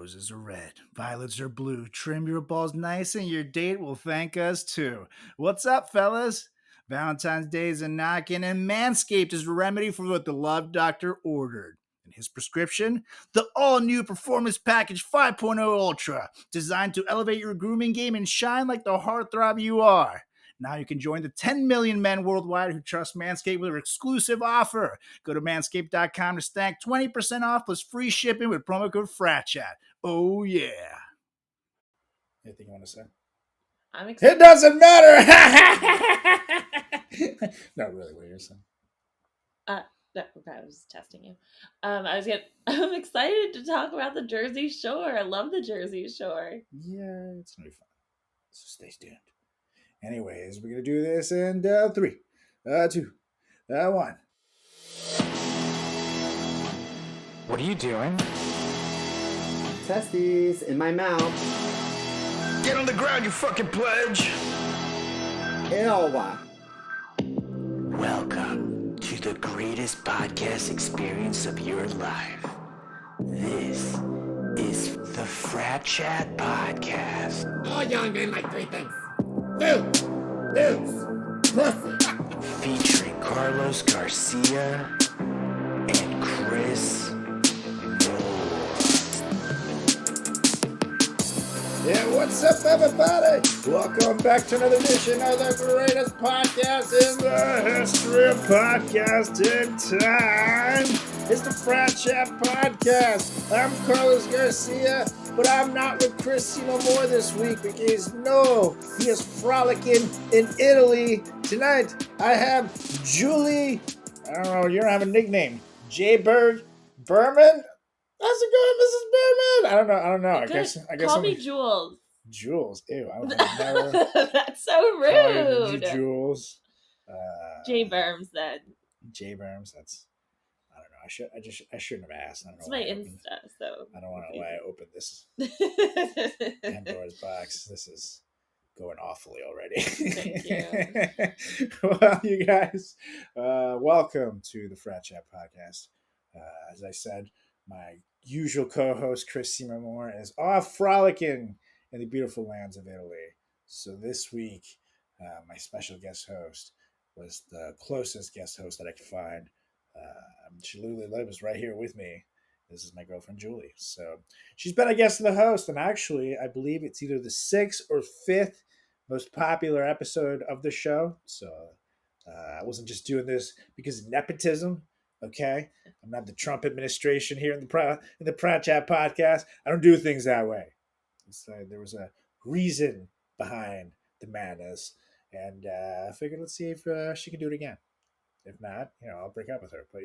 Roses are red, violets are blue. Trim your balls nice and your date will thank us too. What's up, fellas? Valentine's Day is a knockin', and Manscaped is the remedy for what the love doctor ordered. In his prescription, the all-new Performance Package 5.0 Ultra, designed to elevate your grooming game and shine like the heartthrob you are. Now you can join the 10 million men worldwide who trust Manscaped with an exclusive offer. Go to manscaped.com to stack 20% off plus free shipping with promo code FratChat. Oh, yeah. Anything you want to say? I'm excited. It doesn't matter! Not really what you're saying. Okay, I was testing you. I'm excited to talk about the Jersey Shore. I love the Jersey Shore. Yeah, it's going to be fun. So stay tuned. Anyways, we're going to do this in 3, 2, 1. What are you doing? Testes in my mouth. Get on the ground, you fucking pledge! Helluva. Welcome to the greatest podcast experience of your life. This is the FratChat Podcast. All young men like 3 things. Food, news, pussy. Featuring Carlos Garcia and Chris Moore. Yeah, what's up, everybody? Welcome back to another edition of the greatest podcast in the history of podcasting time. It's the FratChat Podcast. I'm Carlos Garcia, but I'm not with Chris Moore this week because, no, he is frolicking in Italy. Tonight, I have Julie, I don't know, you don't have a nickname, Berman? How's it going, Mrs. Berman? I don't know. I guess Call me Jules. Jules. Ew, I would never. That's so rude. Jules. J Berms then. J Berms. That's. I don't know. I shouldn't have asked. I don't know. It's my Insta, so. I don't know why I opened this Pandora's box. This is going awfully already. Thank you. Well, you guys, welcome to the FratChat Podcast. As I said, my usual co-host Chris Moore is off frolicking in the beautiful lands of Italy. So this week, my special guest host was the closest guest host that I could find. She literally lives right here with me. This is my girlfriend Julie. So she's been a guest of the host, and actually, I believe it's either the 6th or 5th most popular episode of the show. So I wasn't just doing this because of nepotism. Okay, I'm not the Trump administration here in the FratChat Podcast. I don't do things that way. There was a reason behind the madness, and I figured let's see if she can do it again. If not, I'll break up with her. But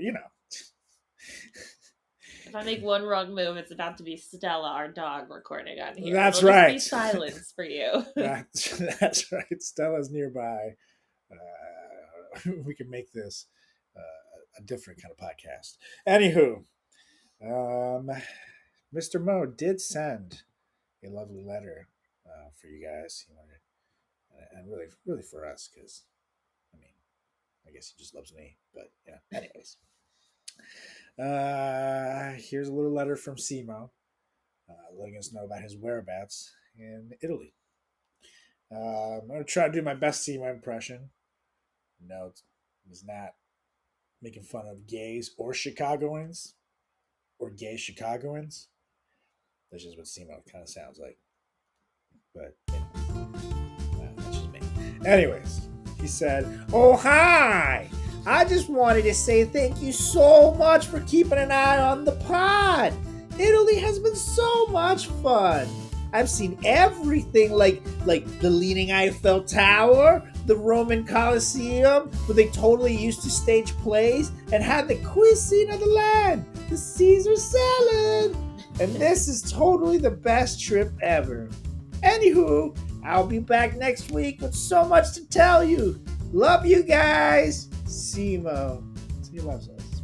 if I make one wrong move, it's about to be Stella, our dog, recording on here. That's It'll right. Just be silence for you. That's right. Stella's nearby. We can make this a different kind of podcast. Anywho, Mr. Mo did send a lovely letter for you guys. He wanted, and really for us, because I guess he just loves me. But yeah. Anyways, here's a little letter from Simo, letting us know about his whereabouts in Italy. I'm going to try to do my best Simo impression. No, it was not making fun of gays or Chicagoans or gay Chicagoans. That's just what Simo kind of sounds like. But that's just me. Anyways, he said, "Oh, hi! I just wanted to say thank you so much for keeping an eye on the pod. Italy has been so much fun. I've seen everything like the Leaning Eiffel Tower, the Roman Colosseum, where they totally used to stage plays, and had the cuisine of the land, the Caesar salad. And this is totally the best trip ever. Anywho, I'll be back next week with so much to tell you. Love you guys. Simo." So he loves us.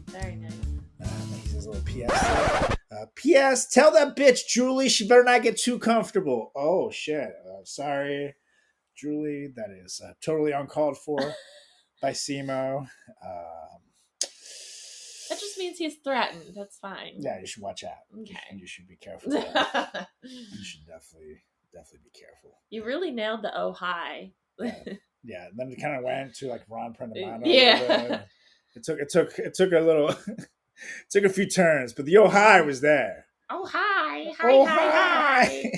Very nice. He says a little PS. P.S. Tell that bitch, Julie, she better not get too comfortable. Oh, shit. Sorry, Julie. That is totally uncalled for by Simo. That just means he's threatened. That's fine. Yeah, you should watch out. Okay. You should be careful. You should definitely be careful. You really nailed the oh hi. Yeah, and then it kind of went to like Ron Prendamano. Yeah. It took a little, took a few turns, but the oh hi was there. Oh hi, Oh hi.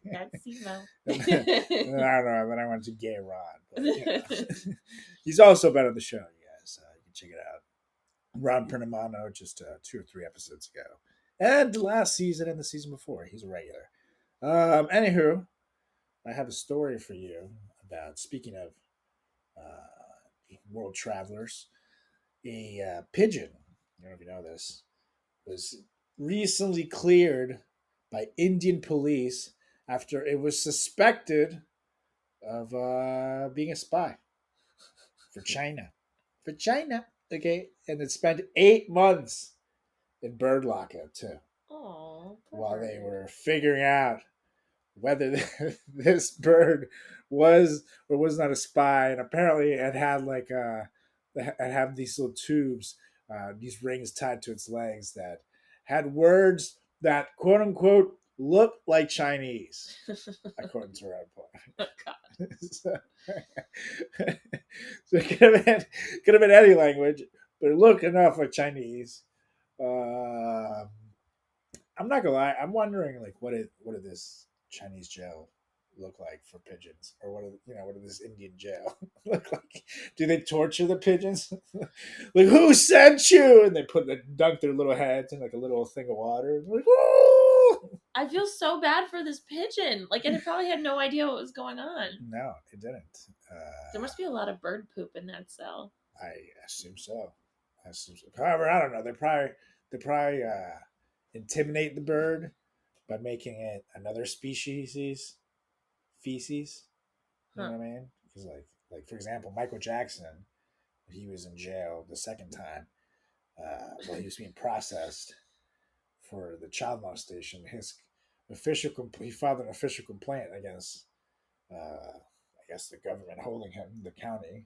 That's Simo. I don't know. Then I went to Gay Ron. But, you know, he's also been on the show, you guys. You can check it out. Ron Prendamano just 2 or 3 episodes ago, and the last season and the season before. He's a regular. Anywho, I have a story for you about, speaking of world travelers, a pigeon, I don't know if you know this, was recently cleared by Indian police after it was suspected of being a spy for China. For China, okay? And it spent 8 months in bird lockup, too, Oh, while they were figuring out whether this bird was or was not a spy. And apparently it had like it had these little tubes, these rings tied to its legs that had words that quote unquote look like Chinese, according to Red Oh, God. so it could have been any language, but it looked enough like Chinese. I'm not gonna lie, I'm wondering like what did this Chinese jail look like for pigeons, or what did this Indian jail look like? Do they torture the pigeons? Like, who sent you? And they dunk their little heads in like a little thing of water. Like, whoa! I feel so bad for this pigeon. Like, and it probably had no idea what was going on. No, it didn't. There must be a lot of bird poop in that cell. I assume so. However, I don't know. They probably intimidate the bird by making it another species feces. You know what I mean? Because like for example, Michael Jackson, when he was in jail the second time, while he was being processed for the child molestation, he filed an official complaint against I guess the government holding him, the county.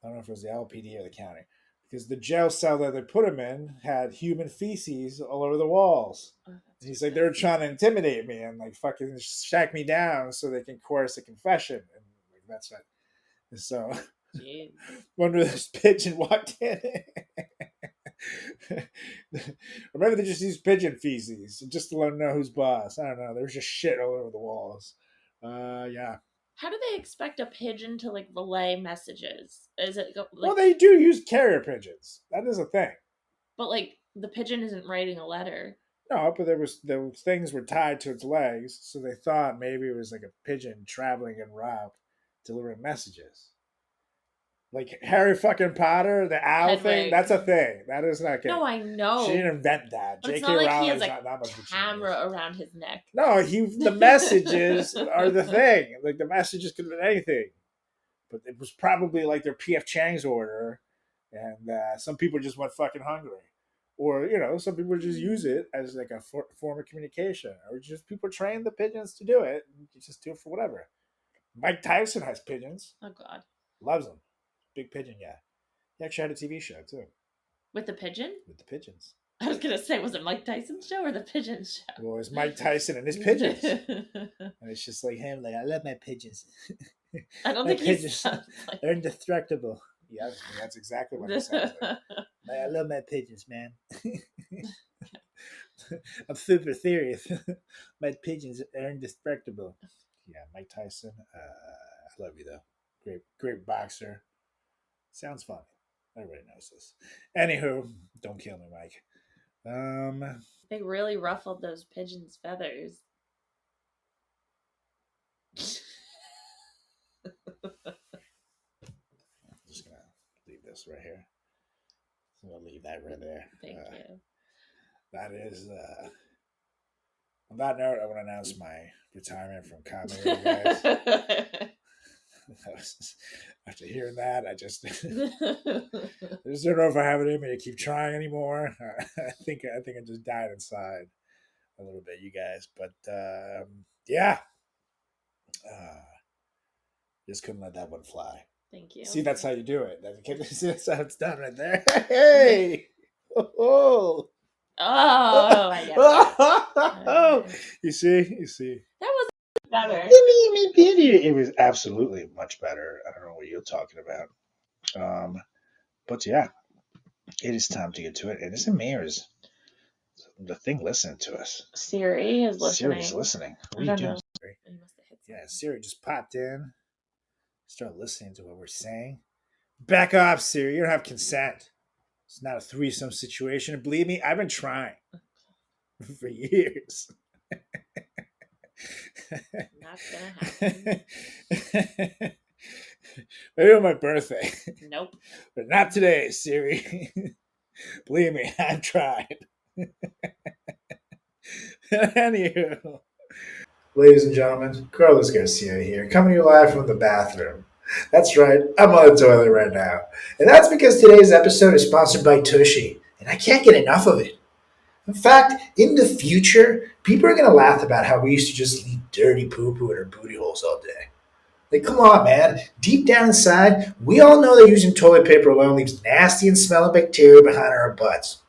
I don't know if it was the LPD or the county, because the jail cell that they put him in had human feces all over the walls. And he's like, they're trying to intimidate me and like fucking shack me down so they can coerce a confession, and like that's it. And so, one of this pigeon walked in. Or maybe they just used pigeon feces just to let them know who's boss. I don't know. There's just shit all over the walls. Yeah. How do they expect a pigeon to like relay messages? Is it like, well, they do use carrier pigeons. That is a thing. But like the pigeon isn't writing a letter. No, but the things were tied to its legs, so they thought maybe it was like a pigeon traveling en route, delivering messages. Like Harry fucking Potter, the owl thing, that's a thing. That is not good. No, I know. She didn't invent that. But J.K. it's not like he Rowling's has not that much of a camera around his neck. No, the messages are the thing. Like the messages could have been anything. But it was probably like their P.F. Chang's order, and some people just went fucking hungry. Or, some people just use it as like a form of communication. Or just people train the pigeons to do it. And you just do it for whatever. Mike Tyson has pigeons. Oh, God. Loves them. Big pigeon guy. He actually had a TV show, too. With the pigeon? With the pigeons. I was going to say, was it Mike Tyson's show or the pigeon show? Well, it's Mike Tyson and his pigeons. And it's just like him, like, I love my pigeons. I don't think he sounds like... They're indestructible. Yeah, that's exactly what it sounds like. I love my pigeons, man. I'm super serious. My pigeons are indestructible. Yeah, Mike Tyson. I love you, though. Great boxer. Sounds funny. Everybody knows this. Anywho, don't kill me, Mike. They really ruffled those pigeons' feathers. I'm just gonna leave this right here. I'm gonna leave that right there. Thank you. That is. On that note, I want to announce my retirement from comedy, you guys. After hearing that, I just don't know if I have it in me to keep trying anymore. I think I just died inside a little bit, you guys. But yeah, just couldn't let that one fly. Thank you. See, that's how you do it. See, that's how it's done right there. Hey. Oh, Oh, I get it. you see. That was better. It was absolutely much better. I don't know what you're talking about. But yeah, it is time to get to it. And is it me or is the thing listening to us? Siri is listening. Siri's listening. What I are you don't doing, know. Siri? You must have hit Yeah, something. Siri just popped in. Start listening to what we're saying. Back off, Siri. You don't have consent. It's not a threesome situation. And believe me, I've been trying for years. Not gonna happen. Maybe on my birthday. Nope. But not today, Siri. Believe me, I've tried. Anywho. Ladies and gentlemen, Carlos Garcia here, coming to you live from the bathroom. That's right, I'm on the toilet right now. And that's because today's episode is sponsored by Tushy, and I can't get enough of it. In fact, in the future, people are going to laugh about how we used to just leave dirty poo-poo in our booty holes all day. Like, come on, man. Deep down inside, we all know that using toilet paper alone leaves nasty and smelling bacteria behind our butts.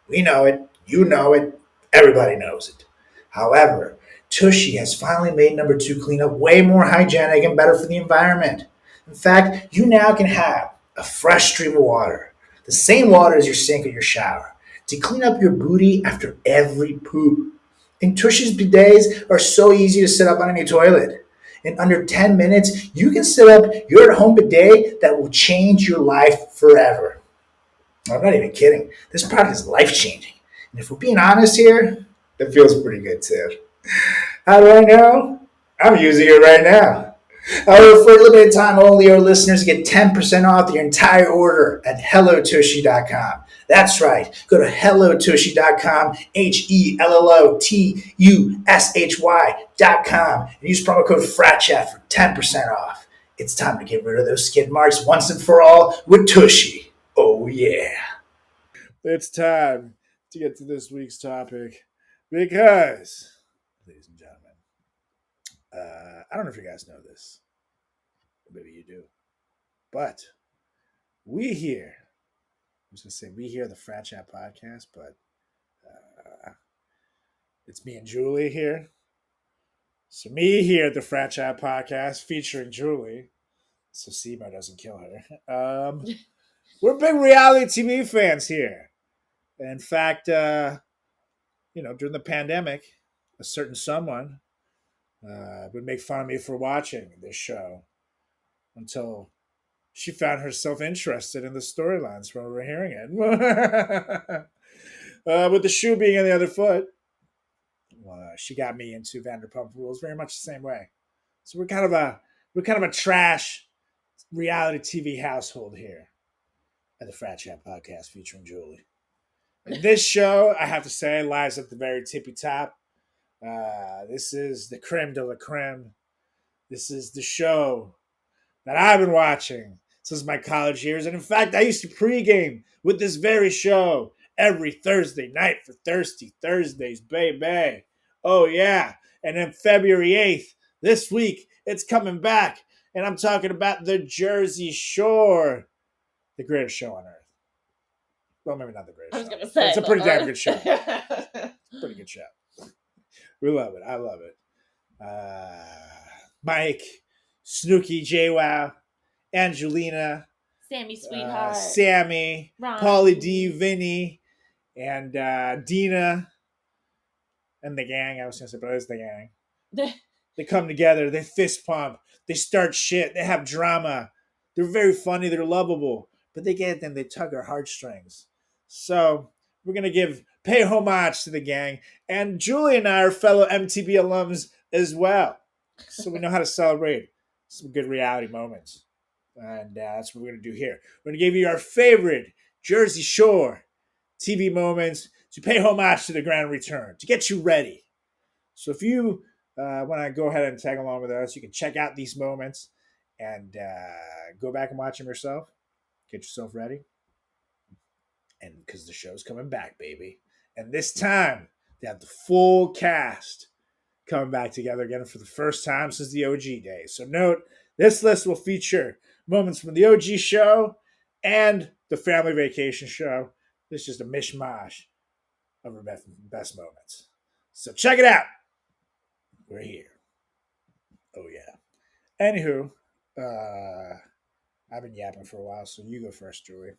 We know it. You know it. Everybody knows it. However, Tushy has finally made number 2 cleanup way more hygienic and better for the environment. In fact, you now can have a fresh stream of water, the same water as your sink or your shower, to clean up your booty after every poop. And Tushy's bidets are so easy to set up on any toilet. In under 10 minutes, you can set up your at-home bidet that will change your life forever. I'm not even kidding. This product is life-changing. And if we're being honest here, it feels pretty good too. How do I know? I'm using it right now. However, for a limited time only, our listeners get 10% off your entire order at hellotushy.com. That's right. Go to hellotushy.com, hellotushy.com, and use promo code FratChat for 10% off. It's time to get rid of those skid marks once and for all with Tushy. Oh, yeah. It's time to get to this week's topic because, ladies and gentlemen, I don't know if you guys know this. Maybe you do. But we here, I was going to say we here, the FratChat Podcast, but it's me and Julie here. So me here at the FratChat Podcast featuring Julie, so Seymour doesn't kill her. We're big reality TV fans here. In fact, during the pandemic, a certain someone would make fun of me for watching this show until she found herself interested in the storylines when we were hearing it. With the shoe being on the other foot, she got me into Vanderpump Rules very much the same way. So we're kind of a trash reality TV household here at the FratChat Podcast featuring Julie. And this show, I have to say, lies at the very tippy top. This is the creme de la creme. This is the show that I've been watching since my college years. And in fact, I used to pregame with this very show every Thursday night for Thirsty Thursdays, baby. Oh, yeah. And then February 8th, this week, it's coming back. And I'm talking about the Jersey Shore, the greatest show on earth. Well, maybe not the greatest. I was gonna say it's a pretty damn good show. It's a pretty good show. We love it. I love it. Mike, Snooki, JWoww, Angelina, Sammy, sweetheart. Sammy, Ron. Pauly D, Vinny, and Dina, and the gang. I was gonna say, but it's the gang. They come together. They fist pump. They start shit. They have drama. They're very funny. They're lovable. But they get them. They tug our heartstrings. So we're gonna pay homage to the gang, and Julie and I are fellow MTV alums as well, so we know how to celebrate some good reality moments, and that's what we're gonna do here. We're gonna give you our favorite Jersey Shore TV moments to pay homage to the grand return, to get you ready. So if you want to go ahead and tag along with us, you can check out these moments and go back and watch them yourself. Get yourself ready. And because the show's coming back, baby. And this time, they have the full cast coming back together again for the first time since the OG days. So note, this list will feature moments from the OG show and the Family Vacation show. It's just a mishmash of her best moments. So check it out. We're here. Oh yeah. Anywho, I've been yapping for a while, so you go first, Julie.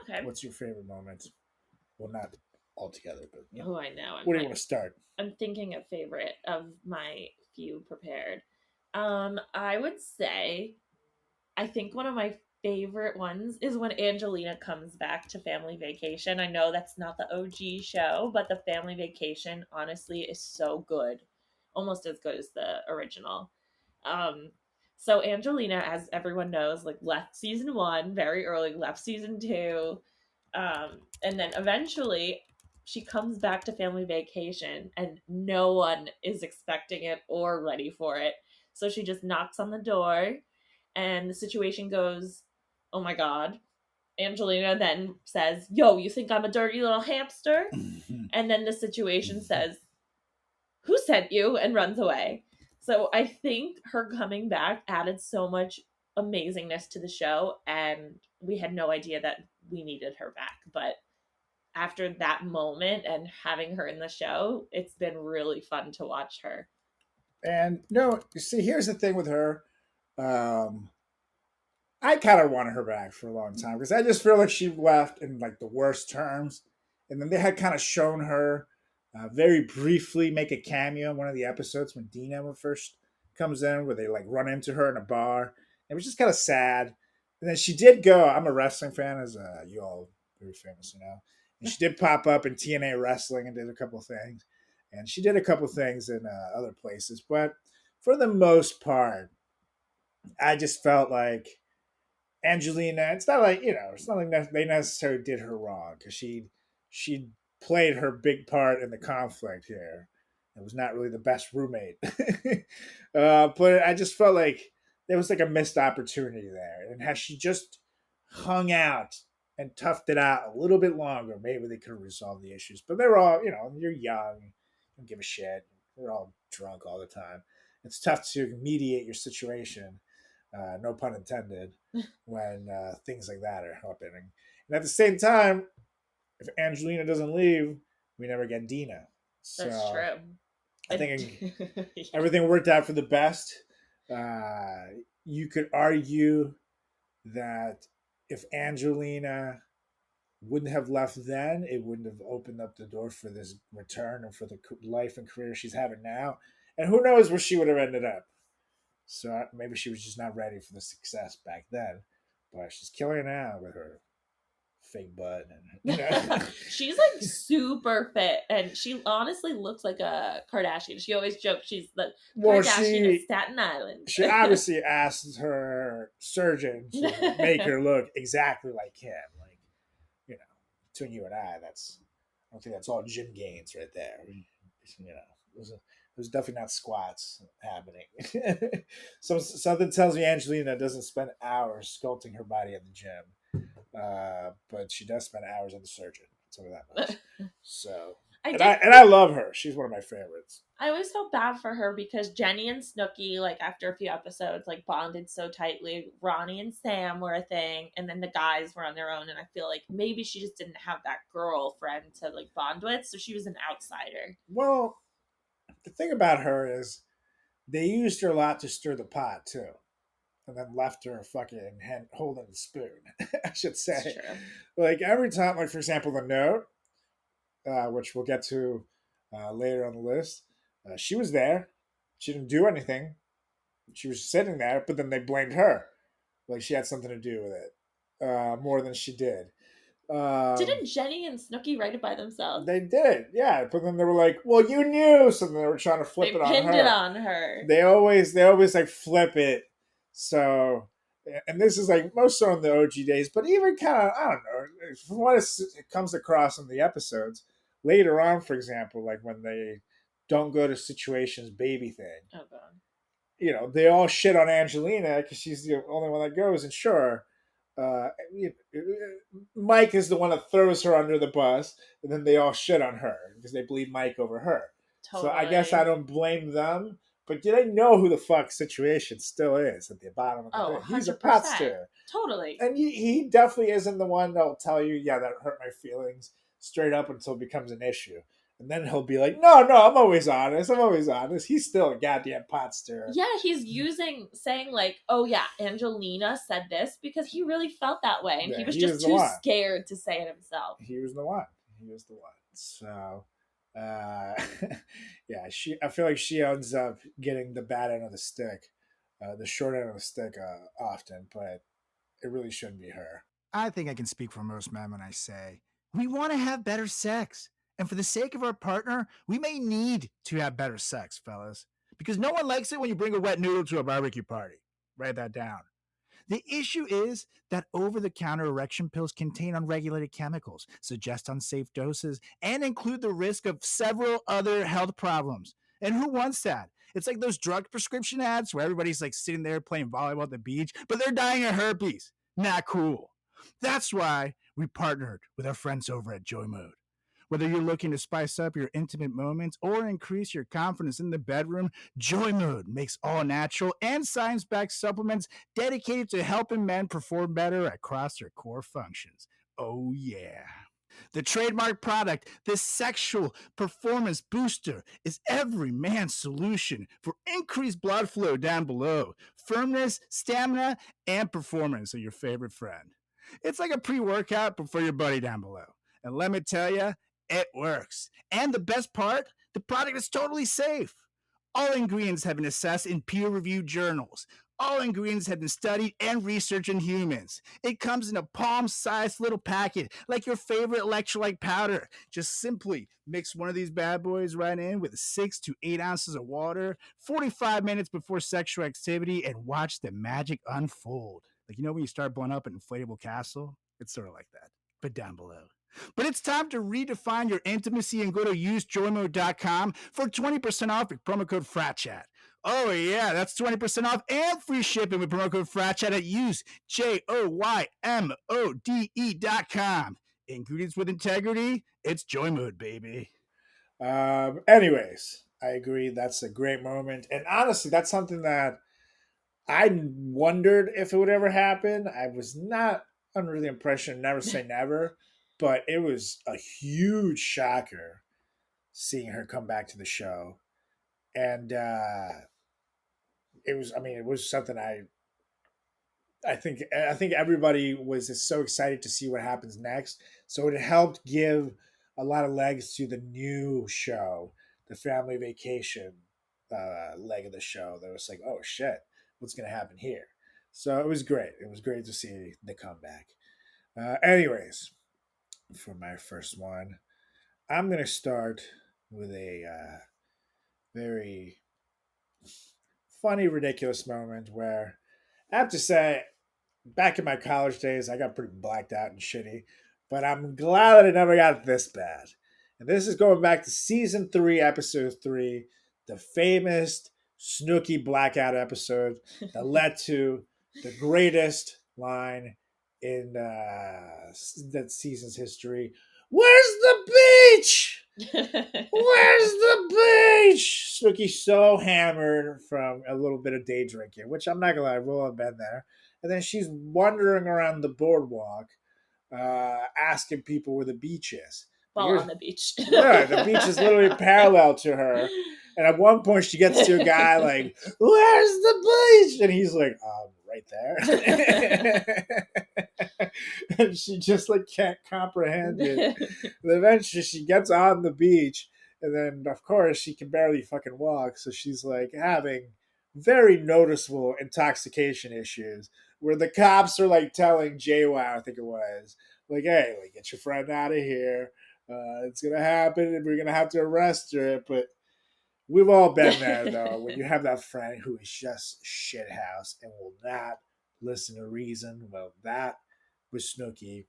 Okay. What's your favorite moment? Well, not altogether, but Oh, I know. where do you want to start? I'm thinking a favorite of my few prepared. I would say, I think one of my favorite ones is when Angelina comes back to Family Vacation. I know that's not the OG show, but the Family Vacation honestly is so good, almost as good as the original. Um, so Angelina, as everyone knows, like left season 1 very early, left season 2, and then eventually she comes back to Family Vacation and no one is expecting it or ready for it. So she just knocks on the door and the situation goes, oh my God. Angelina then says, yo, you think I'm a dirty little hamster? And then the situation says, who sent you? And runs away. So I think her coming back added so much amazingness to the show, and we had no idea that we needed her back. But after that moment and having her in the show, it's been really fun to watch her. And no, you see, here's the thing with her. I kind of wanted her back for a long time because I just feel like she left in like the worst terms, and then they had kind of shown her very briefly make a cameo in one of the episodes when Dina first comes in, where they like run into her in a bar. It was just kind of sad. And then she did go. I'm a wrestling fan, as you all very famous, and she did pop up in TNA wrestling and did a couple of things, and she did a couple of things in other places, but for the most part, I just felt like Angelina, it's not like it's not like they necessarily did her wrong because she played her big part in the conflict here. It was not really the best roommate, but I just felt like there was like a missed opportunity there. And had she just hung out and toughed it out a little bit longer, maybe they could have resolved the issues. But they were all, you're young, you don't give a shit. They're all drunk all the time. It's tough to mediate your situation. No pun intended, when things like that are happening. And at the same time, if Angelina doesn't leave, we never get Dina. So That's true. I think everything worked out for the best. You could argue that if Angelina wouldn't have left then, it wouldn't have opened up the door for this return and for the life and career she's having now. And who knows where she would have ended up. So maybe she was just not ready for the success back then, but she's killing it now with her fake butt and she's like super fit, and she honestly looks like a Kardashian. She always jokes she's the Kardashian of Staten Island. She obviously asked her surgeon to make her look exactly like him. Like, between you and I don't think that's all gym gains right there. It was definitely not squats happening. Something tells me Angelina doesn't spend hours sculpting her body at the gym, but she does spend hours on the surgeon. I'll tell you that much. So, I love her. She's one of my favorites. I always felt bad for her because Jenny and Snooki, like after a few episodes, like bonded so tightly. Ronnie and Sam were a thing, and then the guys were on their own. And I feel like maybe she just didn't have that girlfriend to like bond with, so she was an outsider. Well, the thing about her is they used her a lot to stir the pot too, and then left her fucking holding the spoon. I should say, like every time, like for example, the note, which we'll get to later on the list. She was there. She didn't do anything. She was sitting there, but then they blamed her, like she had something to do with it more than she did. Didn't Jenny and Snooki write it by themselves? They did, yeah. But then they were like, "Well, you knew," so then they were trying to flip it on her. They pinned it on her. They always like flip it. So, and this is like most so in the OG days, but even kind of I don't know from what it comes across in the episodes later on. For example, like when they don't go to situations baby thing. Oh god. They all shit on Angelina because she's the only one that goes, and sure. Mike is the one that throws her under the bus, and then they all shit on her because they believe Mike over her. Totally. So I guess I don't blame them, But do they know who the fuck Situation still is at the bottom of the thing? He's a 100%. potster. Totally. And he definitely isn't the one that'll tell you, yeah, that hurt my feelings straight up until it becomes an issue. And then he'll be like, no, I'm always honest. He's still a goddamn pot stirrer. Yeah, he's saying like, oh yeah, Angelina said this because he really felt that way. And Yeah, he was he just was the too one. scared to say it himself. He was the one. So, yeah, I feel like she ends up getting the bad end of the stick, the short end of the stick often, but it really shouldn't be her. I think I can speak for most men when I say we want to have better sex. And for the sake of our partner, we may need to have better sex, fellas. Because no one likes it when you bring a wet noodle to a barbecue party. Write that down. The issue is that over-the-counter erection pills contain unregulated chemicals, suggest unsafe doses, and include the risk of several other health problems. And who wants that? It's like those drug prescription ads where everybody's like sitting there playing volleyball at the beach, but they're dying of herpes. Not cool. That's why we partnered with our friends over at Joy Mode. Whether you're looking to spice up your intimate moments or increase your confidence in the bedroom, Joy Mode makes all natural and science-backed supplements dedicated to helping men perform better across their core functions. Oh yeah. The trademark product, this sexual performance booster, is every man's solution for increased blood flow down below, firmness, stamina, and performance of your favorite friend. It's like a pre-workout but for your buddy down below. And let me tell you, it works. And the best part, the product is totally safe. All ingredients have been assessed in peer-reviewed journals. All ingredients have been studied and researched in humans. It comes in a palm-sized little packet, like your favorite electrolyte powder. Just simply mix one of these bad boys right in with 6 to 8 ounces of water, 45 minutes before sexual activity, and watch the magic unfold. Like, you know when you start blowing up an inflatable castle? It's sort of like that, but down below. But it's time to redefine your intimacy and go to usejoymode.com for 20% off with promo code FratChat. Oh yeah, that's 20% off and free shipping with promo code FratChat at usejoymode.com. Ingredients with integrity, it's Joy Mode, baby. Anyways, I agree. That's a great moment. And honestly, that's something that I wondered if it would ever happen. I was not under the impression, never say never. But it was a huge shocker seeing her come back to the show. And it was something I think everybody was just so excited to see what happens next. So it helped give a lot of legs to the new show, the family vacation leg of the show. That was like, oh shit, what's going to happen here? So it was great. It was great to see the comeback. Anyways, for my first one, I'm going to start with a very funny, ridiculous moment where I have to say, back in my college days, I got pretty blacked out and shitty, but I'm glad that it never got this bad. And this is going back to season 3, episode 3, the famous Snooki blackout episode that led to the greatest line in that season's history. Where's the beach? Where's the beach? Snooki's so hammered from a little bit of day drinking, which I'm not gonna lie, we'll have been there. And then she's wandering around the boardwalk, asking people where the beach is. While on the beach. Yeah, the beach is literally parallel to her. And at one point, she gets to a guy like, "Where's the beach?" And he's like, right there. And she just like can't comprehend it. And eventually, she gets on the beach, and then of course she can barely fucking walk, so she's like having very noticeable intoxication issues. Where the cops are like telling JWoww, I think it was, like, "Hey, like get your friend out of here. It's gonna happen, and we're gonna have to arrest her." But we've all been there, though, when you have that friend who is just shithouse and will not listen to reason. Well, that was Snooki.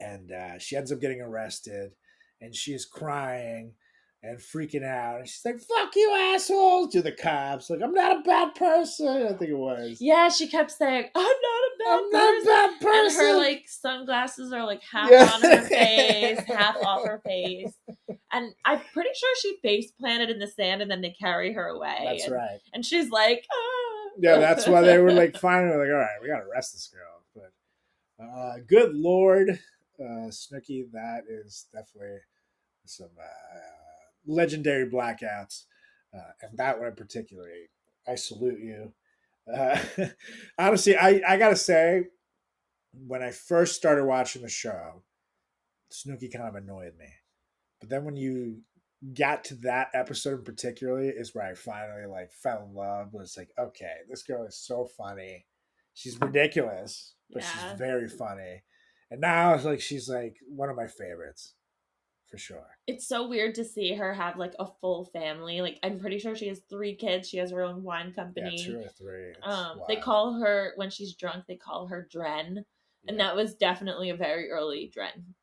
And she ends up getting arrested. And she's crying and freaking out. And she's like, "Fuck you, assholes," to the cops. Like, "I'm not a bad person," I think it was. Yeah, she kept saying, I'm not a bad person. And her like sunglasses are like half on her face, half off her face. And I'm pretty sure she face planted in the sand and then they carry her away. That's right. And she's like, ah. Yeah, that's why they were like, finally, like, all right, we got to arrest this girl. But good Lord, Snooki, that is definitely some legendary blackouts. And that one in particular, I salute you. Honestly, I got to say, when I first started watching the show, Snooki kind of annoyed me. But then when you got to that episode in particularly is where I finally like fell in love. Was like, okay, this girl is so funny. She's ridiculous, but she's very funny. And now it's like she's like one of my favorites. For sure. It's so weird to see her have like a full family. Like I'm pretty sure she has 3 kids. She has her own wine company. Yeah, 2 or 3. They call her, when she's drunk, they call her Dren. And that was definitely a very early Dren.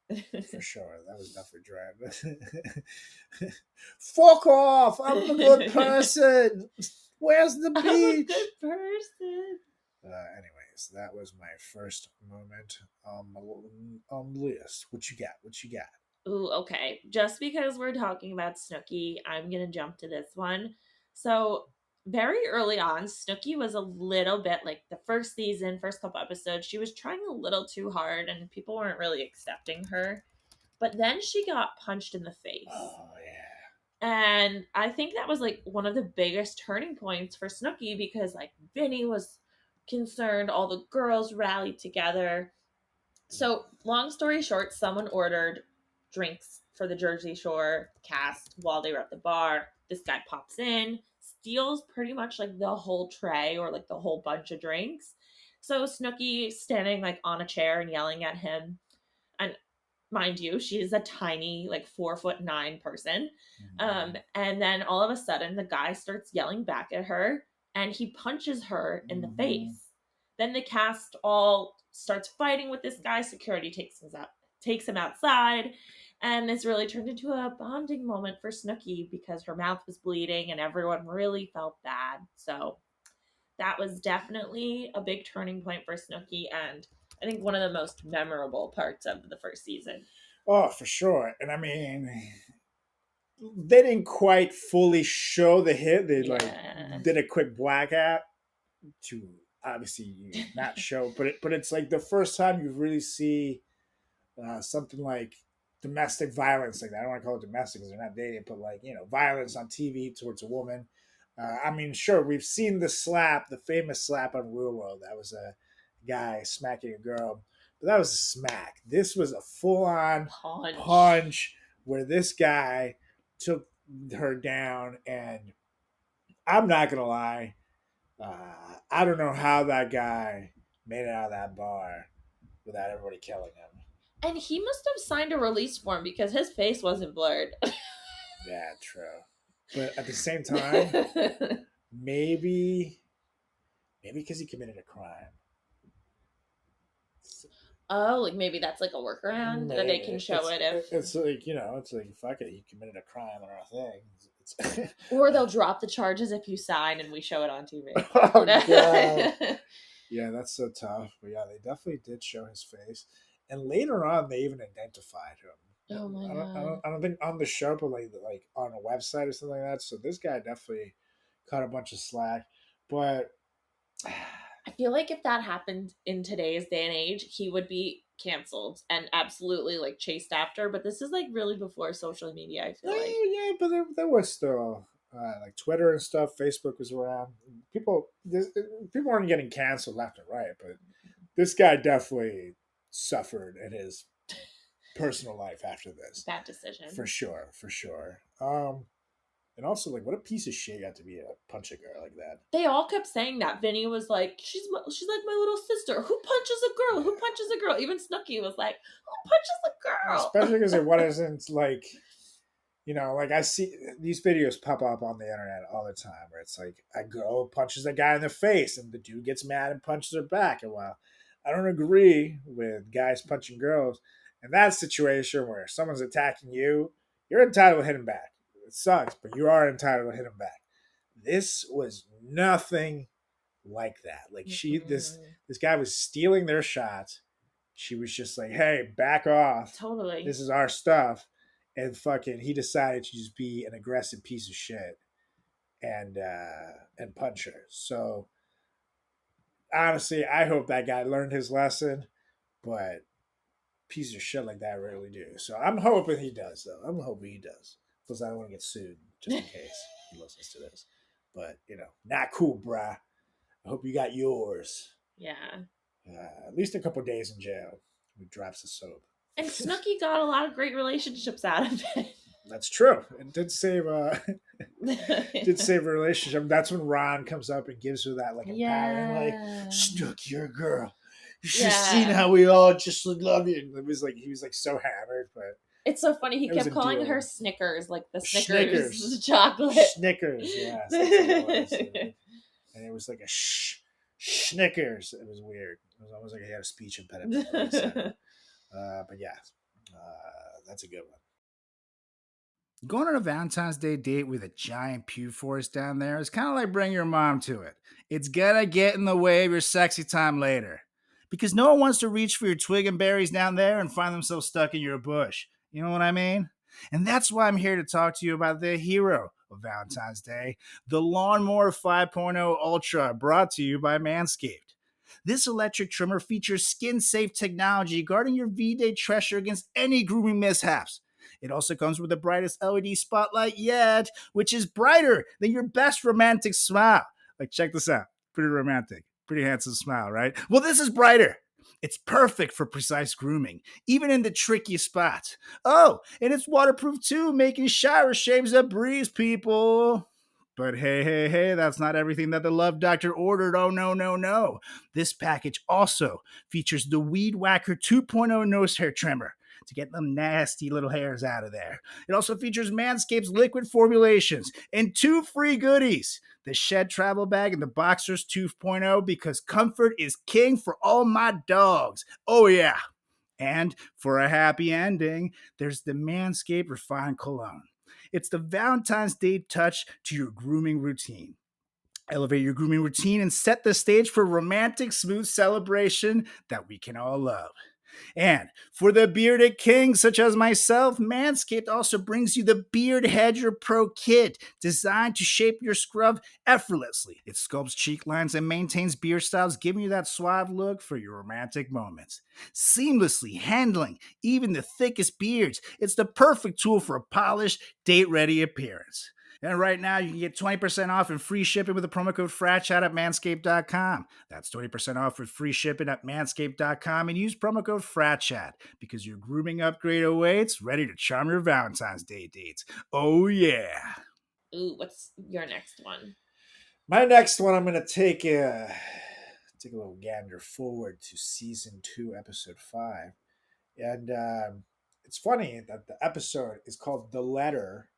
For sure. That was definitely Dren. Fuck off! I'm a good person! Where's the beach? I'm a good person. Anyways, that was my first moment on the list. What you got? Ooh, okay. Just because we're talking about Snooki, I'm going to jump to this one. So, very early on, Snooki was a little bit like the first season, first couple episodes, she was trying a little too hard and people weren't really accepting her. But then she got punched in the face. Oh, yeah. And I think that was like one of the biggest turning points for Snooki because like Vinny was concerned, all the girls rallied together. So, long story short, someone ordered drinks for the Jersey Shore cast while they were at the bar. This guy pops in, steals pretty much like the whole tray or like the whole bunch of drinks. So Snooki standing like on a chair and yelling at him. And mind you, she's a tiny like 4'9" person. And then all of a sudden the guy starts yelling back at her and he punches her in the face. Then the cast all starts fighting with this guy. Security takes him outside. And this really turned into a bonding moment for Snooki because her mouth was bleeding and everyone really felt bad. So that was definitely a big turning point for Snooki and I think one of the most memorable parts of the first season. Oh, for sure. And I mean, they didn't quite fully show the hit. They like did a quick blackout to obviously not show, but it's like the first time you really see something like domestic violence like that. I don't want to call it domestic because they're not dating, but like, you know, violence on TV towards a woman. I mean, sure, we've seen the famous slap on Real World. That was a guy smacking a girl, but that was a smack. This was a full-on punch where this guy took her down, and I'm not gonna lie, I don't know how that guy made it out of that bar without everybody killing him. And he must have signed a release form because his face wasn't blurred. Yeah, true. But at the same time, maybe because he committed a crime. Oh, like maybe that's like a workaround that they can show it if... It's like, you know, it's like, fuck it, he committed a crime on our thing. Or they'll drop the charges if you sign and we show it on TV. Oh, God. Yeah, that's so tough. But yeah, they definitely did show his face. And later on, they even identified him. Oh, my God. I don't think on the show, but like on a website or something like that. So this guy definitely caught a bunch of slack. But I feel like if that happened in today's day and age, he would be canceled and absolutely like chased after. But this is like really before social media, I feel like. Yeah, but there was still like Twitter and stuff. Facebook was around. People weren't getting canceled left and right, but this guy definitely suffered in his personal life after this. Bad decision. For sure. And also, like, what a piece of shit you have to be to punch a girl like that. They all kept saying that. Vinny was like, she's like my little sister. Who punches a girl? Who punches a girl? Even Snooki was like, who punches a girl? Especially because it wasn't like, you know, like I see these videos pop up on the internet all the time where it's like a girl punches a guy in the face and the dude gets mad and punches her back. And while I don't agree with guys punching girls, in that situation where someone's attacking you, you're entitled to hit him back. It sucks, but you are entitled to hit him back. This was nothing like that. Like this guy was stealing their shots. She was just like, hey, back off. Totally. This is our stuff. and fucking he decided to just be an aggressive piece of shit and punch her. So honestly, I hope that guy learned his lesson, but pieces of shit like that rarely do. So I'm hoping he does, though. I'm hoping he does, because I don't want to get sued just in case he listens to this. But not cool, brah. I hope you got yours. Yeah. At least a couple days in jail. He drops the soap. And Snooki got a lot of great relationships out of it. That's true. It did save a relationship. That's when Ron comes up and gives her that empowering, like, Snooki, you're a girl. You should have seen how we all just love you. And it was like he was so hammered, but it's so funny. He kept calling her Snickers, like the Snickers chocolate. Snickers, yes. And it was like a Snickers. It was weird. It was almost like he had a speech impediment. But yeah, that's a good one. Going on a Valentine's Day date with a giant pew forest down there is kind of like bringing your mom to it. It's gonna get in the way of your sexy time later. Because no one wants to reach for your twig and berries down there and find themselves stuck in your bush. You know what I mean? And that's why I'm here to talk to you about the hero of Valentine's Day, the Lawnmower 5.0 Ultra, brought to you by Manscaped. This electric trimmer features skin-safe technology guarding your V-Day treasure against any grooming mishaps. It also comes with the brightest LED spotlight yet, which is brighter than your best romantic smile. Like, check this out. Pretty romantic. Pretty handsome smile, right? Well, this is brighter. It's perfect for precise grooming, even in the trickiest spots. Oh, and it's waterproof too, making shower shaves a breeze, people. But hey, that's not everything that the Love Doctor ordered. Oh, no. This package also features the Weed Whacker 2.0 nose hair trimmer to get them nasty little hairs out of there. It also features Manscaped's liquid formulations and 2 free goodies. The Shed Travel Bag and the Boxers 2.0, because comfort is king for all my dogs. Oh, yeah. And for a happy ending, there's the Manscaped Refined Cologne. It's the Valentine's Day touch to your grooming routine. Elevate your grooming routine and set the stage for romantic, smooth celebration that we can all love. And for the bearded kings such as myself, Manscaped also brings you the Beard Hedger Pro Kit, designed to shape your scrub effortlessly. It sculpts cheek lines and maintains beard styles, giving you that suave look for your romantic moments. Seamlessly handling even the thickest beards, it's the perfect tool for a polished, date-ready appearance. And right now, you can get 20% off and free shipping with the promo code FratChat at manscaped.com. That's 20% off with free shipping at manscaped.com, and use promo code FratChat because your grooming upgrade awaits, ready to charm your Valentine's Day dates. Oh, yeah. Ooh, what's your next one? My next one, I'm going to take a little gander forward to season 2, episode 5. And it's funny that the episode is called The Letter,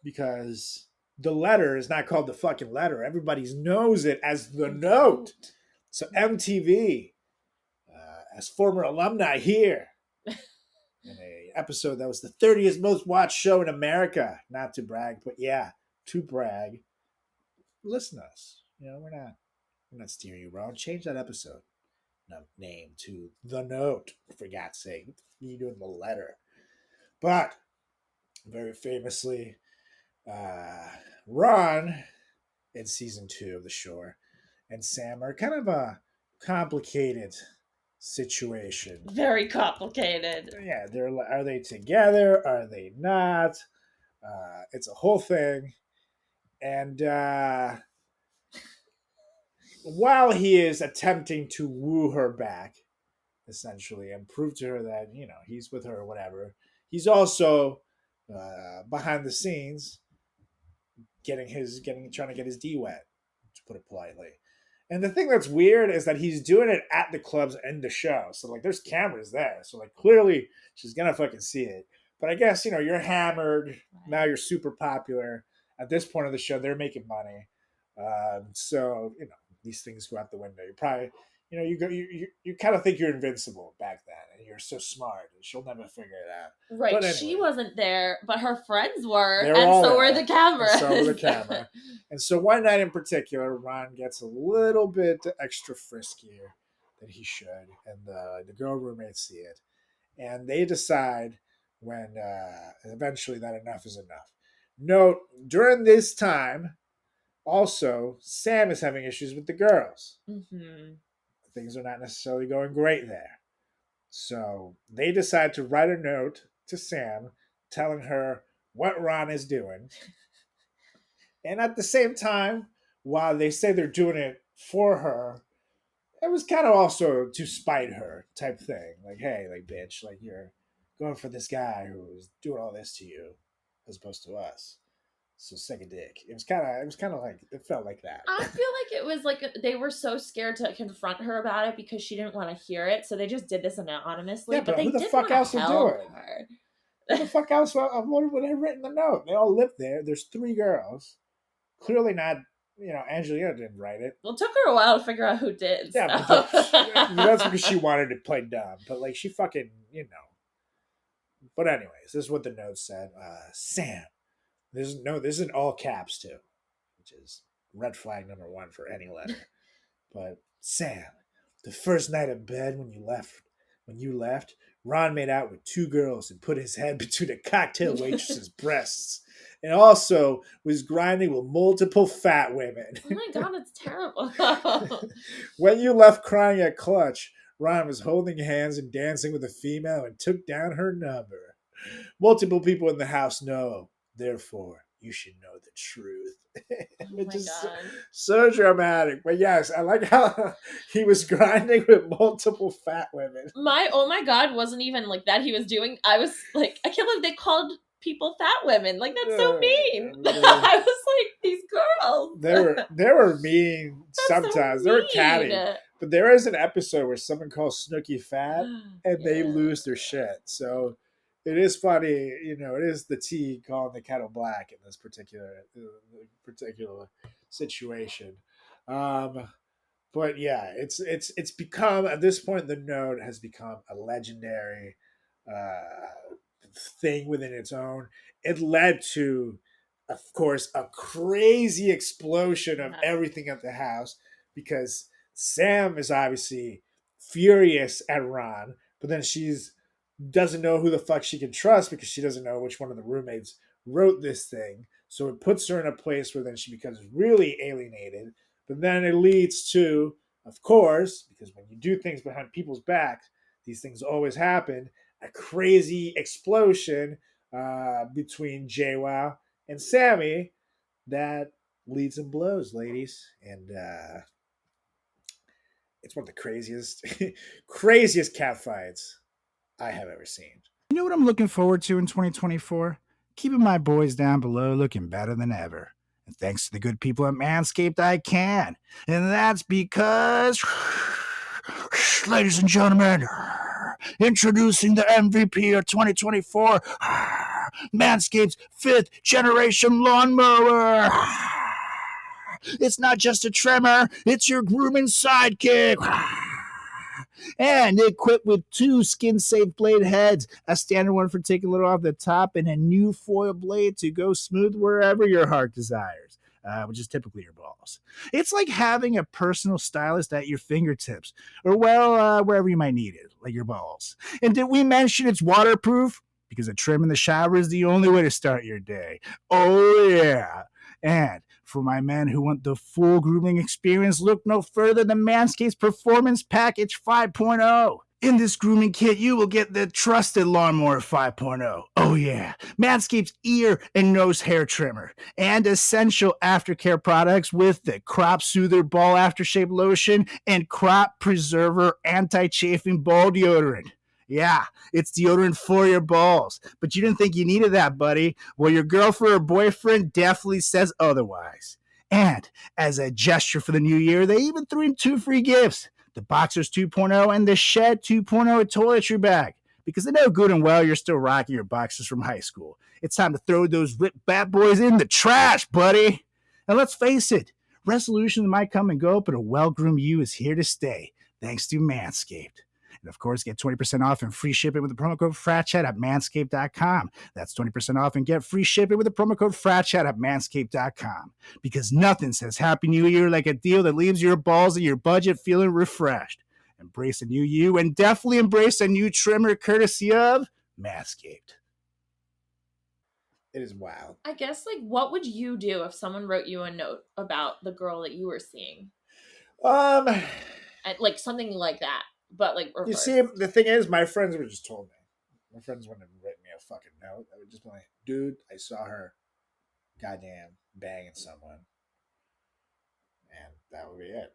because the letter is not called the fucking letter. Everybody knows it as the note. So MTV, as former alumni here, in a episode that was the 30th most watched show in America. Not to brag, but yeah, to brag. Listen to us. We're not steering you wrong. Change that episode name to The Note, for God's sake. What are you doing the letter? But very famously, Ron in season 2 of The Shore and Sam are kind of a complicated situation. Very complicated. Yeah, are they together? Are they not? It's a whole thing. And while he is attempting to woo her back, essentially, and prove to her that, he's with her or whatever, he's also behind the scenes trying to get his D wet, to put it politely. And the thing that's weird is that he's doing it at the club's end of show. So there's cameras there. So clearly she's gonna fucking see it. But I guess, you're hammered. Now you're super popular. At this point of the show, they're making money. So these things go out the window. You probably, you kind of think you're invincible back then, and you're so smart, and she'll never figure it out. Right. But anyway, she wasn't there, but her friends were, and so were the cameras. And so were the camera. And so one night in particular, Ron gets a little bit extra friskier than he should, and the girl roommates see it, and they decide when eventually that enough is enough. Note, during this time, also, Sam is having issues with the girls. Mm-hmm. Things are not necessarily going great there. So they decide to write a note to Sam telling her what Ron is doing. And at the same time, while they say they're doing it for her, it was kind of also to spite her type thing. Like, hey, like, bitch, like, you're going for this guy who's doing all this to you as opposed to us. So suck a dick. It was kind of like, it felt like that. I feel like it was like they were so scared to confront her about it because she didn't want to hear it, so they just did this anonymously. Yeah, but they who the did fuck wanna else would do help it? her. Who the fuck else would have written the note? They all lived there. There's 3 girls. Clearly not, Angelina didn't write it. Well, it took her a while to figure out who did. Yeah, So. but that's because she wanted to play dumb. But, like, she fucking, But anyways, this is what the note said. Sam. This is in all caps, too. Which is red flag number 1 for any letter. But, Sam, the first night of bed when you left, Ron made out with 2 girls and put his head between a cocktail waitress's breasts. And also was grinding with multiple fat women. Oh my god, it's terrible. When you left crying at Clutch, Ron was holding hands and dancing with a female and took down her number. Multiple people in the house know, therefore, you should know the truth. Which is so dramatic. But yes, I like how he was grinding with multiple fat women. My oh my god wasn't even like that he was doing. I was like, I can't believe they called people fat women. Like, that's so mean. I was like, these girls. They were mean sometimes. So they were catty. But there is an episode where someone calls Snooki fat and they lose their shit. So it is funny, it is the tea calling the kettle black in this particular situation. But yeah, it's become, at this point, the note has become a legendary thing within its own. It led to, of course, a crazy explosion of everything at the house because Sam is obviously furious at Ron, but then she's doesn't know who the fuck she can trust because she doesn't know which one of the roommates wrote this thing. So it puts her in a place where then she becomes really alienated. But then it leads to, of course, because when you do things behind people's backs, these things always happen, a crazy explosion between JWoww and Sammy that leads and blows, ladies. And it's one of the craziest cat fights I have ever seen. You know what I'm looking forward to in 2024? Keeping my boys down below looking better than ever. And thanks to the good people at Manscaped, I can. And that's because, ladies and gentlemen, introducing the MVP of 2024, Manscaped's 5th generation lawnmower. It's not just a trimmer, it's your grooming sidekick. And equipped with 2 skin-safe blade heads, a standard one for taking a little off the top, and a new foil blade to go smooth wherever your heart desires, which is typically your balls. It's like having a personal stylist at your fingertips, or wherever you might need it, like your balls. And did we mention it's waterproof? Because a trim in the shower is the only way to start your day. Oh yeah. And for my men who want the full grooming experience, look no further than Manscaped's Performance Package 5.0. In this grooming kit, you will get the trusted Lawnmower 5.0. Oh yeah, Manscaped's ear and nose hair trimmer, and essential aftercare products with the Crop Soother Ball Aftershave Lotion and Crop Preserver Anti-Chafing Ball Deodorant. Yeah, it's deodorant for your balls. But you didn't think you needed that, buddy. Well, your girlfriend or boyfriend definitely says otherwise. And as a gesture for the new year, they even threw in 2 free gifts. The Boxers 2.0 and the Shed 2.0 toiletry bag. Because they know good and well you're still rocking your boxers from high school. It's time to throw those ripped bad boys in the trash, buddy. And let's face it, resolutions might come and go, but a well-groomed you is here to stay, thanks to Manscaped. And of course, get 20% off and free shipping with the promo code FratChat at manscaped.com. That's 20% off and get free shipping with the promo code FratChat at manscaped.com. Because nothing says Happy New Year like a deal that leaves your balls and your budget feeling refreshed. Embrace a new you and definitely embrace a new trimmer courtesy of Manscaped. It is wild. I guess, like, what would you do if someone wrote you a note about the girl that you were seeing? And, like, something like that, but, like, You reversed. see, the thing is, my friends would just told me. My friends wouldn't have written me a fucking note. I would just be like, dude, I saw her goddamn banging someone. And that would be it.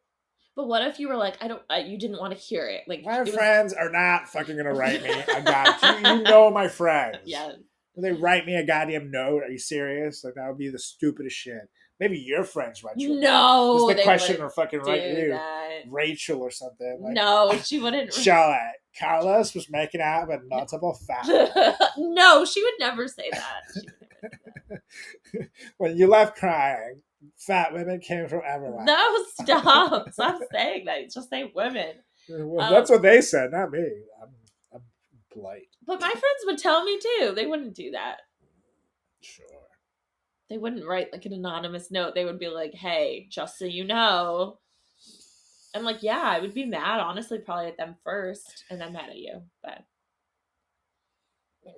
But what if you were like, you didn't want to hear it? Like, My it was- friends are not fucking gonna write me a goddamn. You know my friends. Yeah. Will they write me a goddamn note? Are you serious? Like, that would be the stupidest shit. Maybe your friends write you. No, Just the they question wouldn't or fucking write do you. that. Rachel or something. Like, No, she wouldn't. Charlotte. Carlos was making out with multiple fat. No, she would never say that. She would never say that. When you left crying, fat women came from everywhere. No, stop saying that. Just say women. Well, that's what they said, not me. I'm polite. But my friends would tell me too. They wouldn't do that. Sure. They wouldn't write like an anonymous note. They would be like, "Hey, just so you know." I'm like, yeah, I would be mad, honestly, probably at them first, and then mad at you. But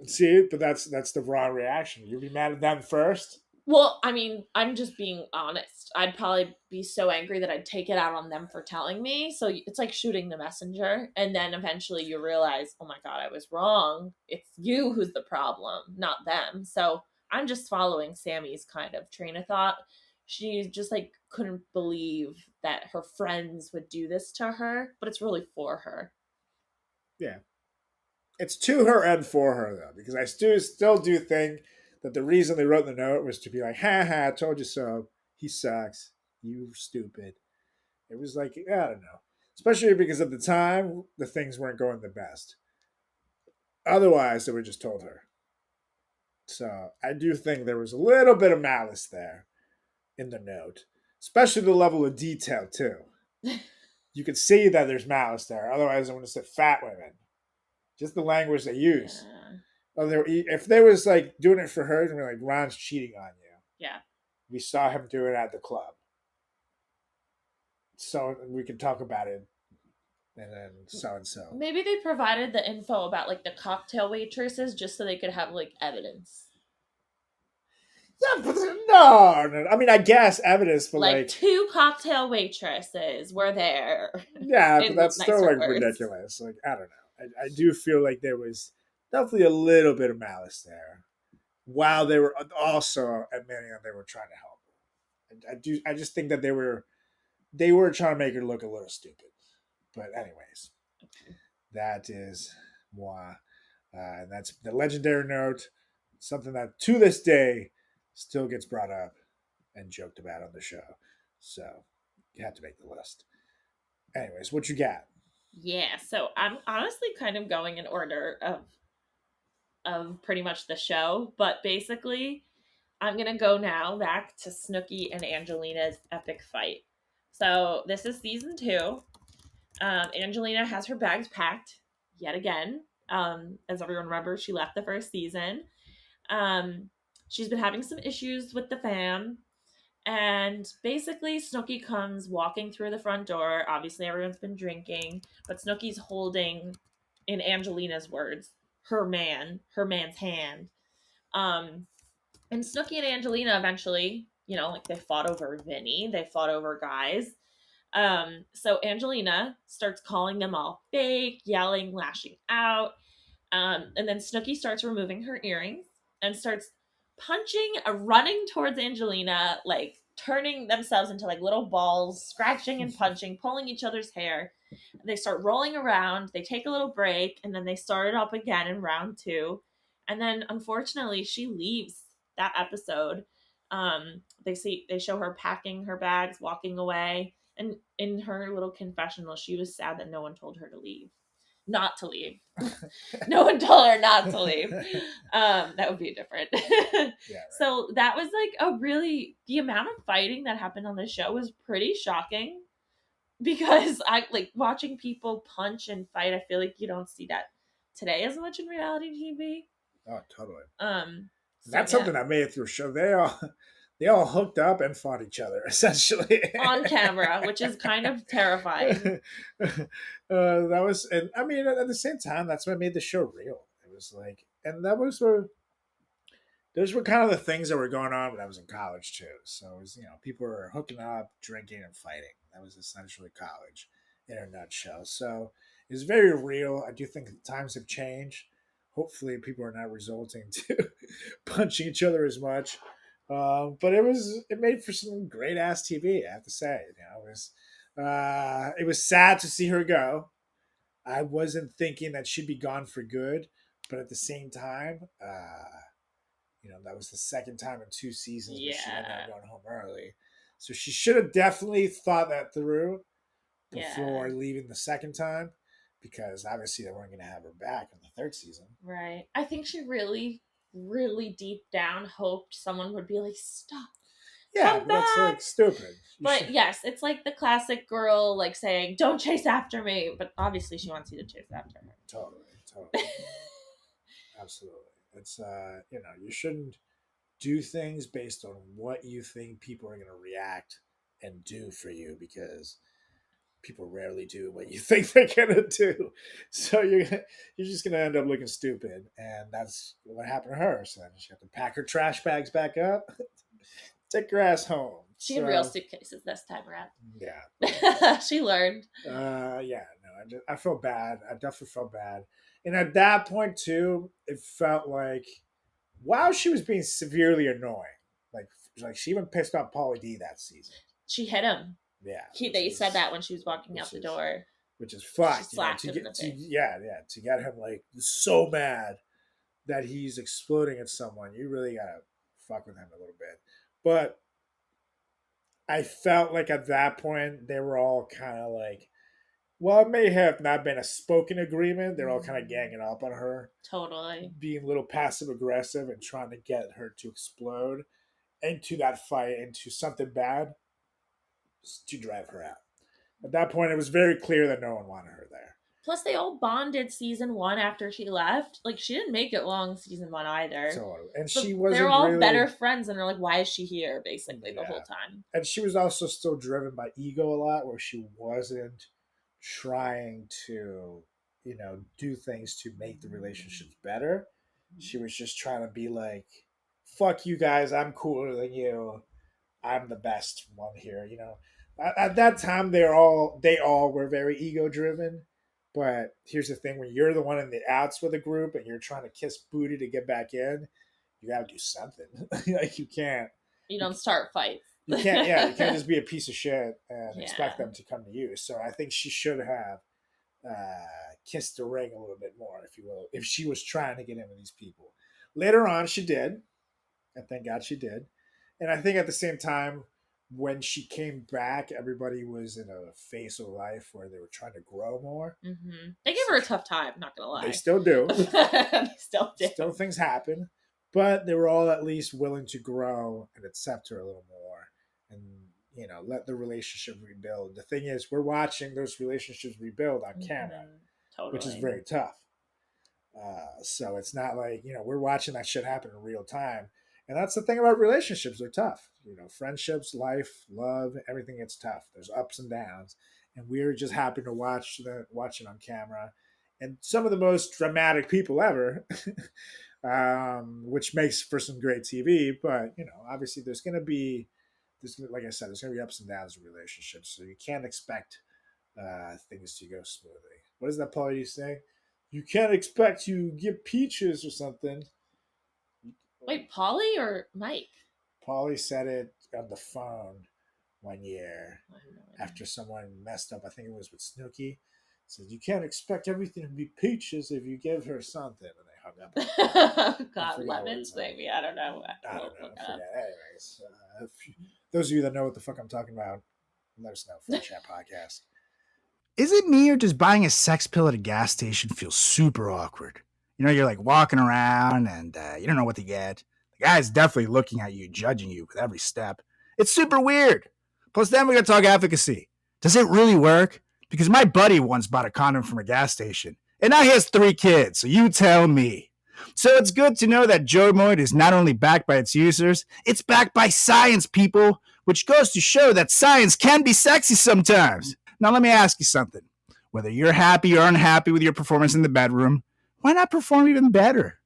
See, but that's the wrong reaction. You'd be mad at them first. well, I mean, I'm just being honest. I'd probably be so angry that I'd take it out on them for telling me. So it's like shooting the messenger, and then eventually you realize, oh my god, I was wrong. It's you who's the problem, not them. So I'm just following Sammy's kind of train of thought. She just like couldn't believe that her friends would do this to her, but it's really for her. Yeah. It's to her and for her, though, because I still do think that the reason they wrote the note was to be like, ha ha, I told you so. He sucks. You stupid. It was like, I don't know. Especially because at the time, the things weren't going the best. Otherwise, they would just told her. So I do think there was a little bit of malice there in the note, especially the level of detail, too. You could see that there's malice there. Otherwise, I would have said fat women. Just the language they use. Yeah. If they was like doing it for her, and we're like, Ron's cheating on you. Yeah. We saw him do it at the club. So we can talk about it. And then so and so. Maybe they provided the info about like the cocktail waitresses just so they could have like evidence. Yeah, but no. I mean, I guess evidence, but Like like 2 cocktail waitresses were there. yeah, in but that's still nicer like words. ridiculous. Like, I don't know. I do feel like there was definitely a little bit of malice there, while they were also admitting that they were trying to help her. I just think that they were trying to make her look a little stupid. But anyways, that is moi. And that's the legendary note, something that to this day still gets brought up and joked about on the show. So you have to make the list. Anyways, what you got? Yeah, so I'm honestly kind of going in order of pretty much the show, but basically I'm gonna go now back to Snooki and Angelina's epic fight. So this is season 2. Angelina has her bags packed yet again. As everyone remembers, she left the first season. She's been having some issues with the fam. And basically, Snooki comes walking through the front door. Obviously, everyone's been drinking, but Snooki's holding, in Angelina's words, her man's hand. And Snooki and Angelina eventually, like they fought over Vinny. They fought over guys. So Angelina starts calling them all fake, yelling, lashing out. And then Snooki starts removing her earrings and starts running towards Angelina, like turning themselves into like little balls, scratching and punching, pulling each other's hair. They start rolling around. They take a little break, and then they start it up again in round 2. And then, unfortunately, she leaves that episode. They show her packing her bags, walking away, and in her little confessional, she was sad that no one told her to leave. Not to leave. No one told her not to leave. That would be different. Yeah, right. So that was like the amount of fighting that happened on the show was pretty shocking, because I like watching people punch and fight. I feel like you don't see that today as much in reality TV. Oh, totally. So, That's something that made it through a show. They all hooked up and fought each other, essentially. on camera, which is kind of terrifying. That was, and I mean, at the same time, that's what made the show real. It was like, and that was those were kind of the things that were going on when I was in college too. So it was, people were hooking up, drinking, and fighting. That was essentially college in a nutshell. So it's very real. I do think the times have changed. Hopefully, people are not resulting to punching each other as much. But it made for some great ass TV. I have to say, it was sad to see her go. I wasn't thinking that she'd be gone for good, but at the same time, that was the second time in 2 seasons where she ended up going home early. So she should have definitely thought that through before leaving the second time, because obviously they weren't going to have her back in the 3rd season. Right. I think she really, really deep down hoped someone would be like, stop. Yeah, that's like stupid. But yes, it's like the classic girl like saying, don't chase after me. But obviously she wants you to chase after her. Totally. Absolutely. It's, you shouldn't do things based on what you think people are going to react and do for you, because people rarely do what you think they're going to do. So you're just going to end up looking stupid. And that's what happened to her. So then she had to pack her trash bags back up, take her ass home. She had real suitcases this time around. Yeah. She learned. I felt bad. I definitely felt bad. And at that point, too, it felt like, wow, she was being severely annoying. Like she even pissed off Pauly D that season. She hit him. Yeah. They said that when she was walking out the door. Which is fucked. She slapped him in the face. To get him like so mad that he's exploding at someone, you really gotta fuck with him a little bit. But I felt like at that point they were all kind of like, well, it may have not been a spoken agreement. They're all kind of ganging up on her. Totally. Being a little passive aggressive and trying to get her to explode into that fight, into something bad, to drive her out. At that point, it was very clear that no one wanted her there. Plus, they all bonded season 1 after she left. Like, she didn't make it long season 1 either. Totally. And so she wasn't they're all really better friends, and they're like, why is she here, basically, the whole time? And she was also still driven by ego a lot, where she wasn't trying to, do things to make the relationships better. She was just trying to be like, fuck you guys, I'm cooler than you. I'm the best one here, At that time, they all were very ego driven. But here's the thing: when you're the one in the outs with a group and you're trying to kiss booty to get back in, you got to do something. Like you can't. You don't start fights. You can't. Yeah, you can't just be a piece of shit and expect them to come to you. So I think she should have kissed the ring a little bit more, if you will, if she was trying to get in with these people. Later on, she did. And thank God she did. And I think at the same time, when she came back, everybody was in a phase of life where they were trying to grow more. Mm-hmm. They gave her a tough time, not going to lie. They still do. They still do. Still things happen. But they were all at least willing to grow and accept her a little more and, let the relationship rebuild. The thing is, we're watching those relationships rebuild on camera, totally. which is very tough. So it's not like, we're watching that shit happen in real time. And that's the thing about relationships. They're tough. Friendships, life, love, everything gets tough. There's ups and downs. And we're just happy to watch it on camera. And some of the most dramatic people ever, which makes for some great TV. But, obviously there's going to be, like I said, there's going to be ups and downs in relationships. So you can't expect things to go smoothly. What does that Pauly say? You can't expect to give peaches or something. Wait, Pauly or Mike? Pauly said it on the phone one year after someone messed up. I think it was with Snooki. Said, you can't expect everything to be peaches if you give her something. And they hung up. God, lemons, maybe. I don't know. I don't know. Anyways, those of you that know what the fuck I'm talking about, let us know. FratChat Podcast. Is it me or does buying a sex pill at a gas station feel super awkward? You're like walking around and you don't know what to get. The guy's definitely looking at you, judging you with every step. It's super weird. Plus, then we got to talk efficacy. Does it really work? Because my buddy once bought a condom from a gas station, and now he has 3 kids, so you tell me. So it's good to know that Jomoid is not only backed by its users, it's backed by science, people, which goes to show that science can be sexy sometimes. Now, let me ask you something. Whether you're happy or unhappy with your performance in the bedroom, why not perform even better?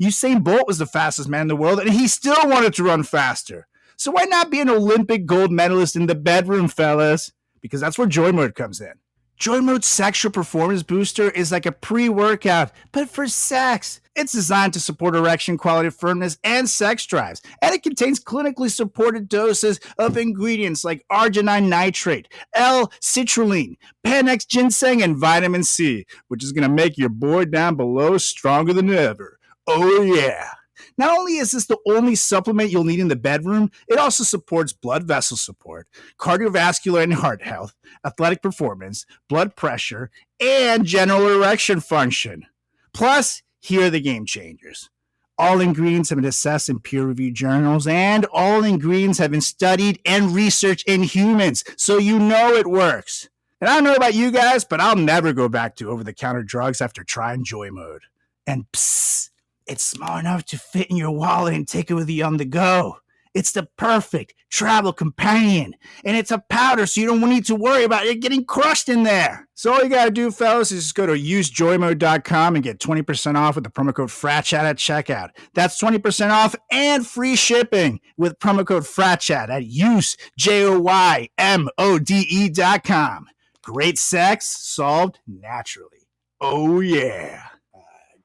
Usain Bolt was the fastest man in the world, and he still wanted to run faster. So why not be an Olympic gold medalist in the bedroom, fellas? Because that's where Joy Mode comes in. Joy Mode's sexual performance booster is like a pre-workout, but for sex. It's designed to support erection quality, firmness, and sex drives. And it contains clinically supported doses of ingredients like arginine nitrate, L-citrulline, Panax ginseng, and vitamin C, which is going to make your boy down below stronger than ever. Oh, yeah. Not only is this the only supplement you'll need in the bedroom, it also supports blood vessel support, cardiovascular and heart health, athletic performance, blood pressure, and general erection function. Plus, here are the game changers. All ingredients have been assessed in peer-reviewed journals, and all ingredients have been studied and researched in humans, so you know it works. And I don't know about you guys, but I'll never go back to over-the-counter drugs after trying Joy Mode. And psst, it's small enough to fit in your wallet and take it with you on the go. It's the perfect travel companion. And it's a powder, so you don't need to worry about it getting crushed in there. So all you got to do, fellas, is just go to usejoymode.com and get 20% off with the promo code FratChat at checkout. That's 20% off and free shipping with promo code FratChat at usejoymode.com. Great sex solved naturally. Oh, yeah.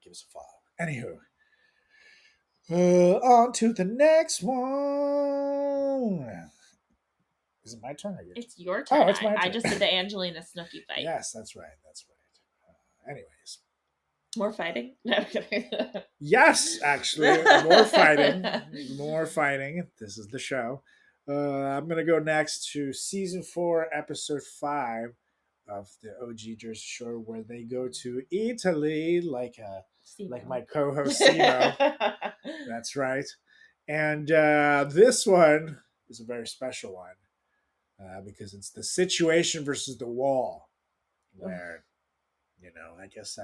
Give us a follow. Anywho. On to the next one. Is it my turn or your turn? It's your turn. It's my turn. I just did the Angelina Snooki fight. Yes, that's right. Anyways. More fighting? No, I'm kidding. Yes, actually. More fighting. More fighting. This is the show. I'm going to go next to season 4, episode 5 of the OG Jersey Shore, where they go to Italy like my co-host Simo. That's right. And this one is a very special one because it's the situation versus the wall, where, I guess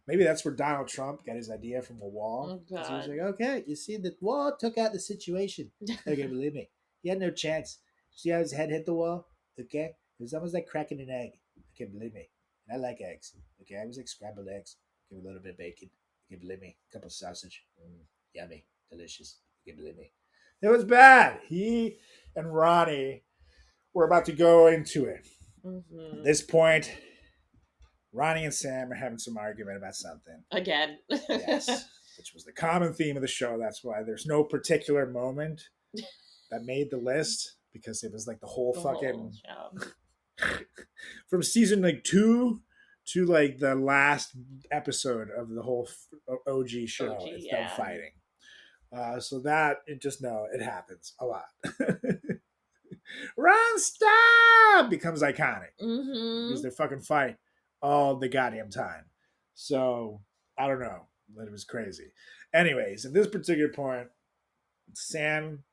maybe that's where Donald Trump got his idea from the wall. Oh, God. So he was like, okay, you see, the wall took out the situation. Okay, believe me. He had no chance. See how his head hit the wall? Okay? It was almost like cracking an egg. Okay, believe me. And I like eggs. Okay, I was like scrambled eggs. Give a little bit of bacon. Okay, believe me. A couple of sausage. Yummy. Delicious. Okay, believe me. It was bad. He and Ronnie were about to go into it. Mm-hmm. At this point, Ronnie and Sam are having some argument about something. Again. Yes. Which was the common theme of the show. That's why there's no particular moment that made the list, because it was like the whole fucking show. From season 2 to like the last episode of the whole OG show. It's them fighting. So that it happens a lot. Ron, stop! Becomes iconic because they fucking fight all the goddamn time. So I don't know, but it was crazy. Anyways, at this particular point, Sam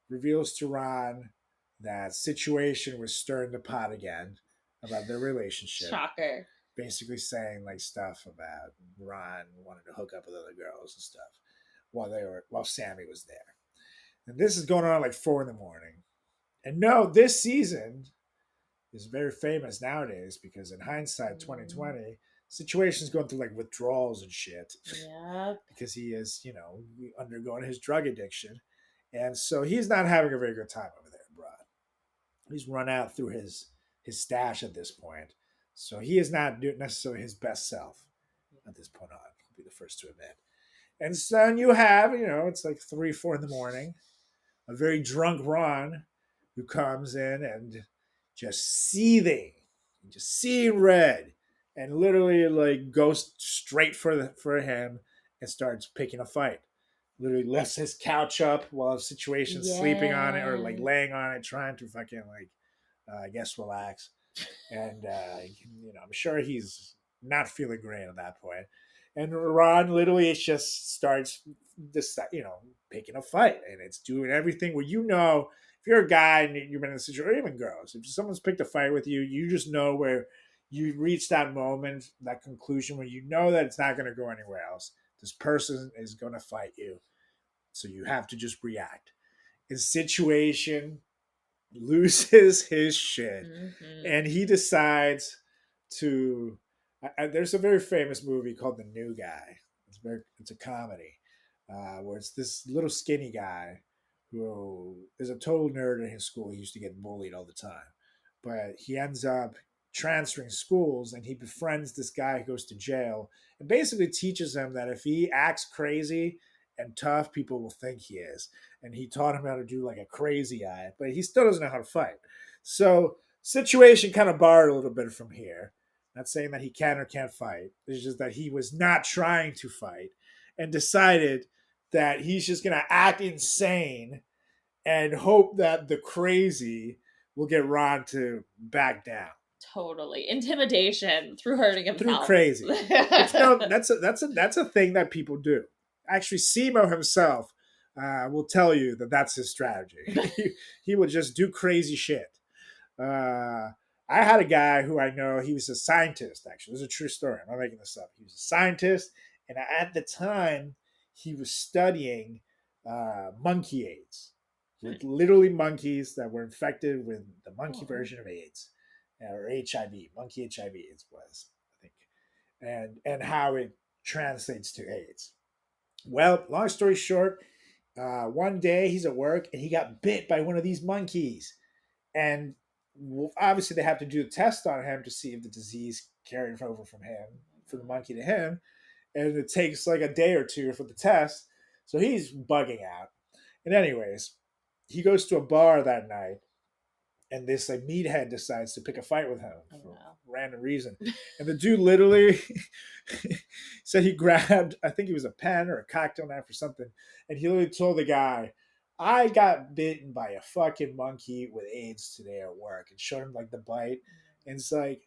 reveals to Ron that situation was stirring the pot again about their relationship. Shocker. Basically saying like stuff about Ron wanting to hook up with other girls and stuff while Sammy was there. And this is going on like 4 a.m. And no, this season is very famous nowadays because in hindsight, 2020, situation's going through like withdrawals and shit. Yeah. Because he is, undergoing his drug addiction. And so he's not having a very good time over there, bro. He's run out through his stash at this point. So he is not necessarily his best self at this point on. I'll be the first to admit. And so you have, it's like 3, 4 a.m. A very drunk Ron who comes in and just seething, just seeing red, and literally like goes straight for him and starts picking a fight. Literally lifts his couch up while the situation's sleeping on it or like laying on it, trying to fucking I guess relax. And I'm sure he's not feeling great at that point. And Ron literally just starts picking a fight, and it's doing everything where if you're a guy and you've been in a situation, or even girls, if someone's picked a fight with you, you just know where you reach that moment, that conclusion where you know that it's not going to go anywhere else. This person is going to fight you. So you have to just react. His situation loses his shit. And he decides to... there's a very famous movie called The New Guy. It's a comedy. where it's this little skinny guy who is a total nerd in his school. He used to get bullied all the time, but he ends up transferring schools and he befriends this guy who goes to jail and basically teaches him that if he acts crazy and tough, people will think he is. And he taught him how to do like a crazy eye, but he still doesn't know how to fight. So situation kind of borrowed a little bit from here. Not saying that he can or can't fight. It's just that he was not trying to fight and decided that he's just going to act insane and hope that the crazy will get Ron to back down. Totally. Intimidation through hurting himself. Through crazy. Which, no, that's a thing that people do. Actually, Simo himself will tell you that that's his strategy. He would just do crazy shit. I had a guy who I know, he was a scientist, actually. This is a true story. I'm not making this up. He was a scientist, and at the time, he was studying monkey AIDS. Literally monkeys that were infected with the monkey version of AIDS, or HIV. Monkey HIV it was, I think. And how it translates to AIDS. Well, long story short, one day he's at work, and he got bit by one of these monkeys. And obviously they have to do a test on him to see if the disease carried over from him, from the monkey to him. And it takes like a day or two for the test. So he's bugging out. And anyways, he goes to a bar that night, and this like meathead decides to pick a fight with him for random reason. And the dude literally said he grabbed, I think it was a pen or a cocktail knife or something, and he literally told the guy, I got bitten by a fucking monkey with AIDS today at work, and showed him like the bite. And it's like,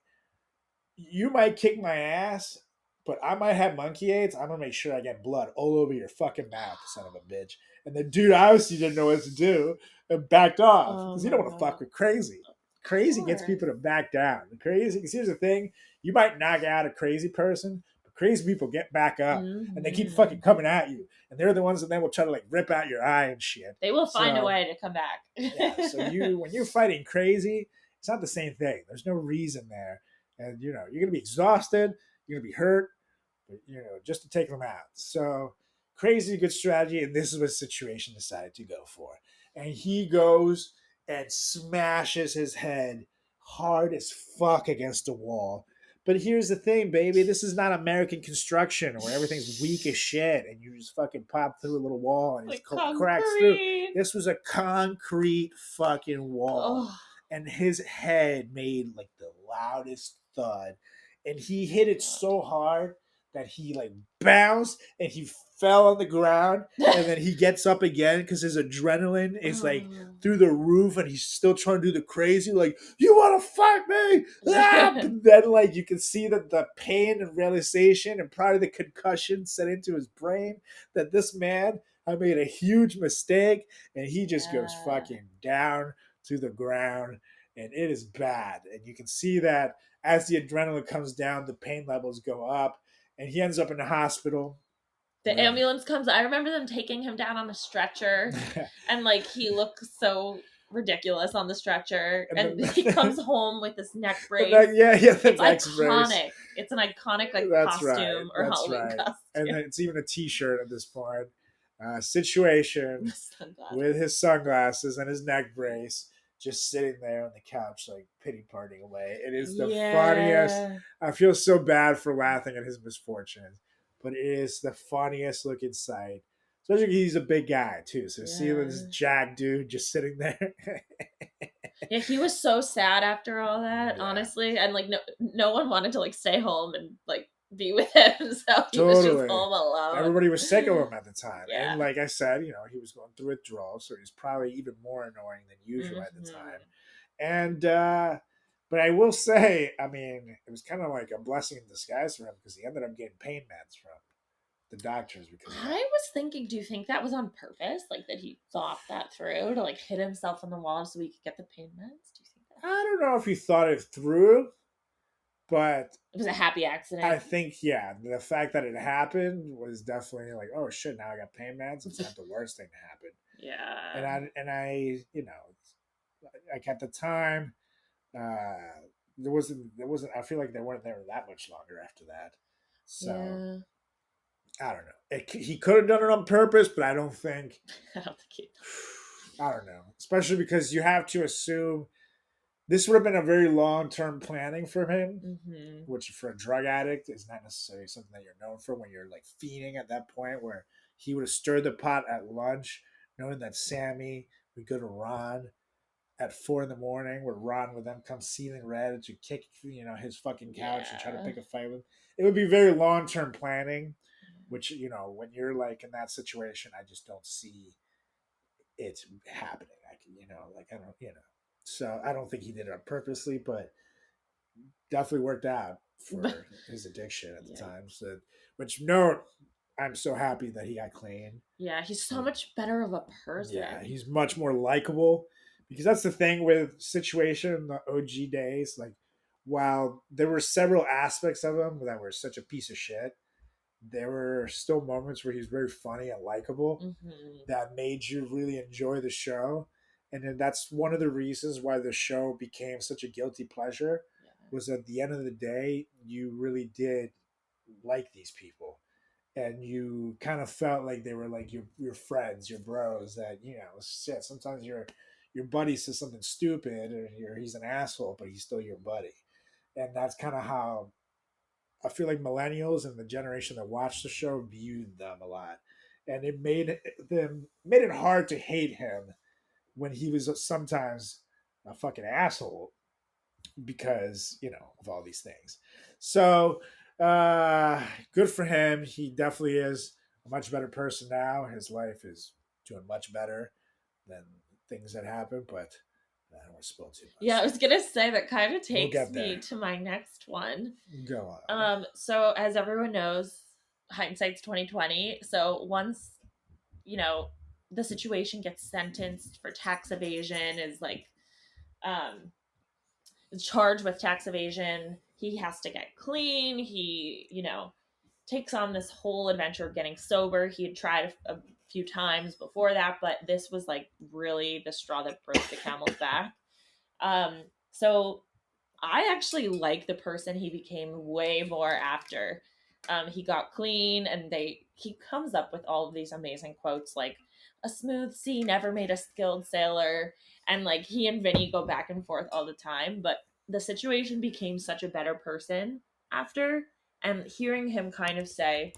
you might kick my ass, but I might have monkey AIDS. I'm gonna make sure I get blood all over your fucking mouth, son of a bitch. And the dude obviously didn't know what to do and backed off because you don't want to fuck with crazy. Crazy gets people to back down. Crazy, because here's the thing: you might knock out a crazy person, but crazy people get back up and they keep fucking coming at you. And they're the ones that then will try to like rip out your eye and shit. They will find a way to come back. Yeah. So when you're fighting crazy, it's not the same thing. There's no reason there, and you're gonna be exhausted, you're gonna be hurt, but just to take them out. So crazy good strategy, and this is what Situation decided to go for. And he goes and smashes his head hard as fuck against the wall. But here's the thing, baby. This is not American construction where everything's weak as shit and you just fucking pop through a little wall and it cracks through. This was a concrete fucking wall. Oh. And his head made like the loudest thud. And he hit it so hard that he like bounced and he fell on the ground, and then he gets up again because his adrenaline is like through the roof, and he's still trying to do the crazy, like, you want to fight me? And then like you can see that the pain and realization and probably the concussion set into his brain that this man had made a huge mistake, and he just goes fucking down to the ground, and it is bad. And you can see that as the adrenaline comes down, the pain levels go up, and he ends up in the hospital. The ambulance comes. I remember them taking him down on a stretcher, and like he looks so ridiculous on the stretcher, and he comes home with this neck brace. It's iconic. It's an iconic like costume or Halloween costume, and it's even a T-shirt at this point. Situation with his sunglasses and his neck brace, just sitting there on the couch, like pity partying away. It is the funniest. I feel so bad for laughing at his misfortunes, but it is the funniest looking sight. Especially because he's a big guy too. So see this jacked dude just sitting there. Yeah, he was so sad after all that, honestly. And like no one wanted to like stay home and like be with him. So he was just home alone. Everybody was sick of him at the time. Yeah. And like I said, he was going through withdrawal, so he was probably even more annoying than usual at the time. And but I will say, I mean, it was kind of like a blessing in disguise for him because he ended up getting pain meds from the doctors. Because I was thinking, do you think that was on purpose? Like that he thought that through to like hit himself on the wall so he could get the pain meds? Do you think that? I don't know if he thought it through, but it was a happy accident. I think, the fact that it happened was definitely like, oh shit, now I got pain meds. It's not the worst thing to happen. Yeah. And I, like at the time, there wasn't. I feel like they weren't there that much longer after that. So, I don't know. He could have done it on purpose, but I don't think. I don't think he. I don't know. Especially because you have to assume this would have been a very long-term planning for him, which for a drug addict is not necessarily something that you're known for when you're like fiending at that point where he would have stirred the pot at lunch, knowing that Sammy would go to Ron at 4 a.m, where Ron would then come seething red to kick, his fucking couch and try to pick a fight with him. It would be very long-term planning, which, when you're like in that situation, I just don't see it happening. I don't, so I don't think he did it purposely, but definitely worked out for his addiction at the time. So, I'm so happy that he got clean. Yeah, he's so much better of a person. Yeah, he's much more likable because that's the thing with Situation in the OG days. Like, while there were several aspects of him that were such a piece of shit, there were still moments where he's very funny and likable that made you really enjoy the show. And then that's one of the reasons why the show became such a guilty pleasure was at the end of the day, you really did like these people. And you kind of felt like they were like your friends, your bros that, shit, sometimes your buddy says something stupid or he's an asshole, but he's still your buddy. And that's kind of how I feel like millennials and the generation that watched the show viewed them a lot. And it made it hard to hate him when he was sometimes a fucking asshole because, of all these things. So, good for him. He definitely is a much better person now. His life is doing much better than things that happened, but I don't want to spill too much. Yeah, I was gonna say that kind of takes me to my next one. Go on. So as everyone knows, hindsight's 2020. So once, the situation gets sentenced for tax evasion, is like, charged with tax evasion. He has to get clean. He, takes on this whole adventure of getting sober. He had tried a few times before that, but this was like really the straw that broke the camel's back. So I actually like the person he became way more after. He got clean, and he comes up with all of these amazing quotes like, "A smooth sea never made a skilled sailor," and like he and Vinny go back and forth all the time. But the situation became such a better person after, and hearing him kind of say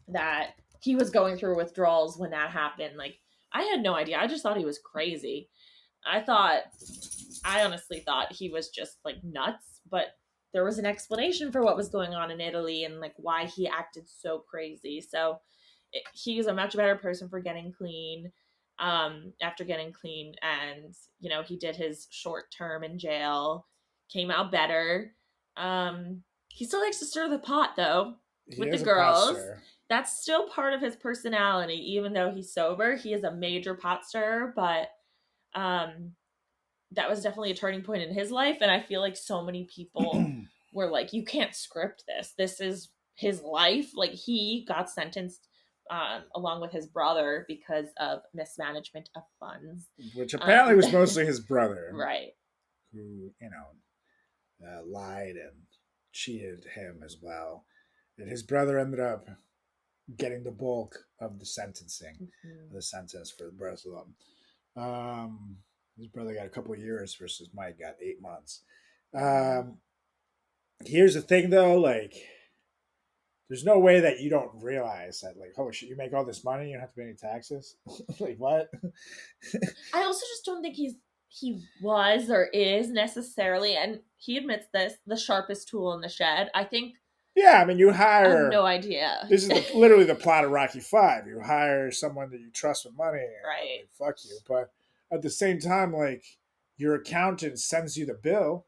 that he was going through withdrawals when that happened, like I had no idea. I just thought he was crazy. I honestly thought he was just like nuts, but there was an explanation for what was going on in Italy and like why he acted so crazy. So he's a much better person for getting clean, after getting clean. And, he did his short term in jail, came out better. He still likes to stir the pot though with the girls. That's still part of his personality, even though he's sober. He is a major pot stirrer, but that was definitely a turning point in his life. And I feel like so many people were like, you can't script this. This is his life. Like, he got sentenced along with his brother because of mismanagement of funds. Which apparently was mostly his brother. Right. Who, lied and cheated him as well. And his brother ended up getting the bulk of the sentencing, the sentence for both of them. His brother got a couple of years versus Mike got 8 months. Here's the thing, though. Like, there's no way that you don't realize that, like, holy shit, you make all this money, you don't have to pay any taxes? Like, what? I also just don't think he was or is necessarily, and he admits this, the sharpest tool in the shed. I think. Yeah, I mean, you hire. I have no idea. This is literally the plot of Rocky V. You hire someone that you trust with money. Right. Like, fuck you. But at the same time, like, your accountant sends you the bill.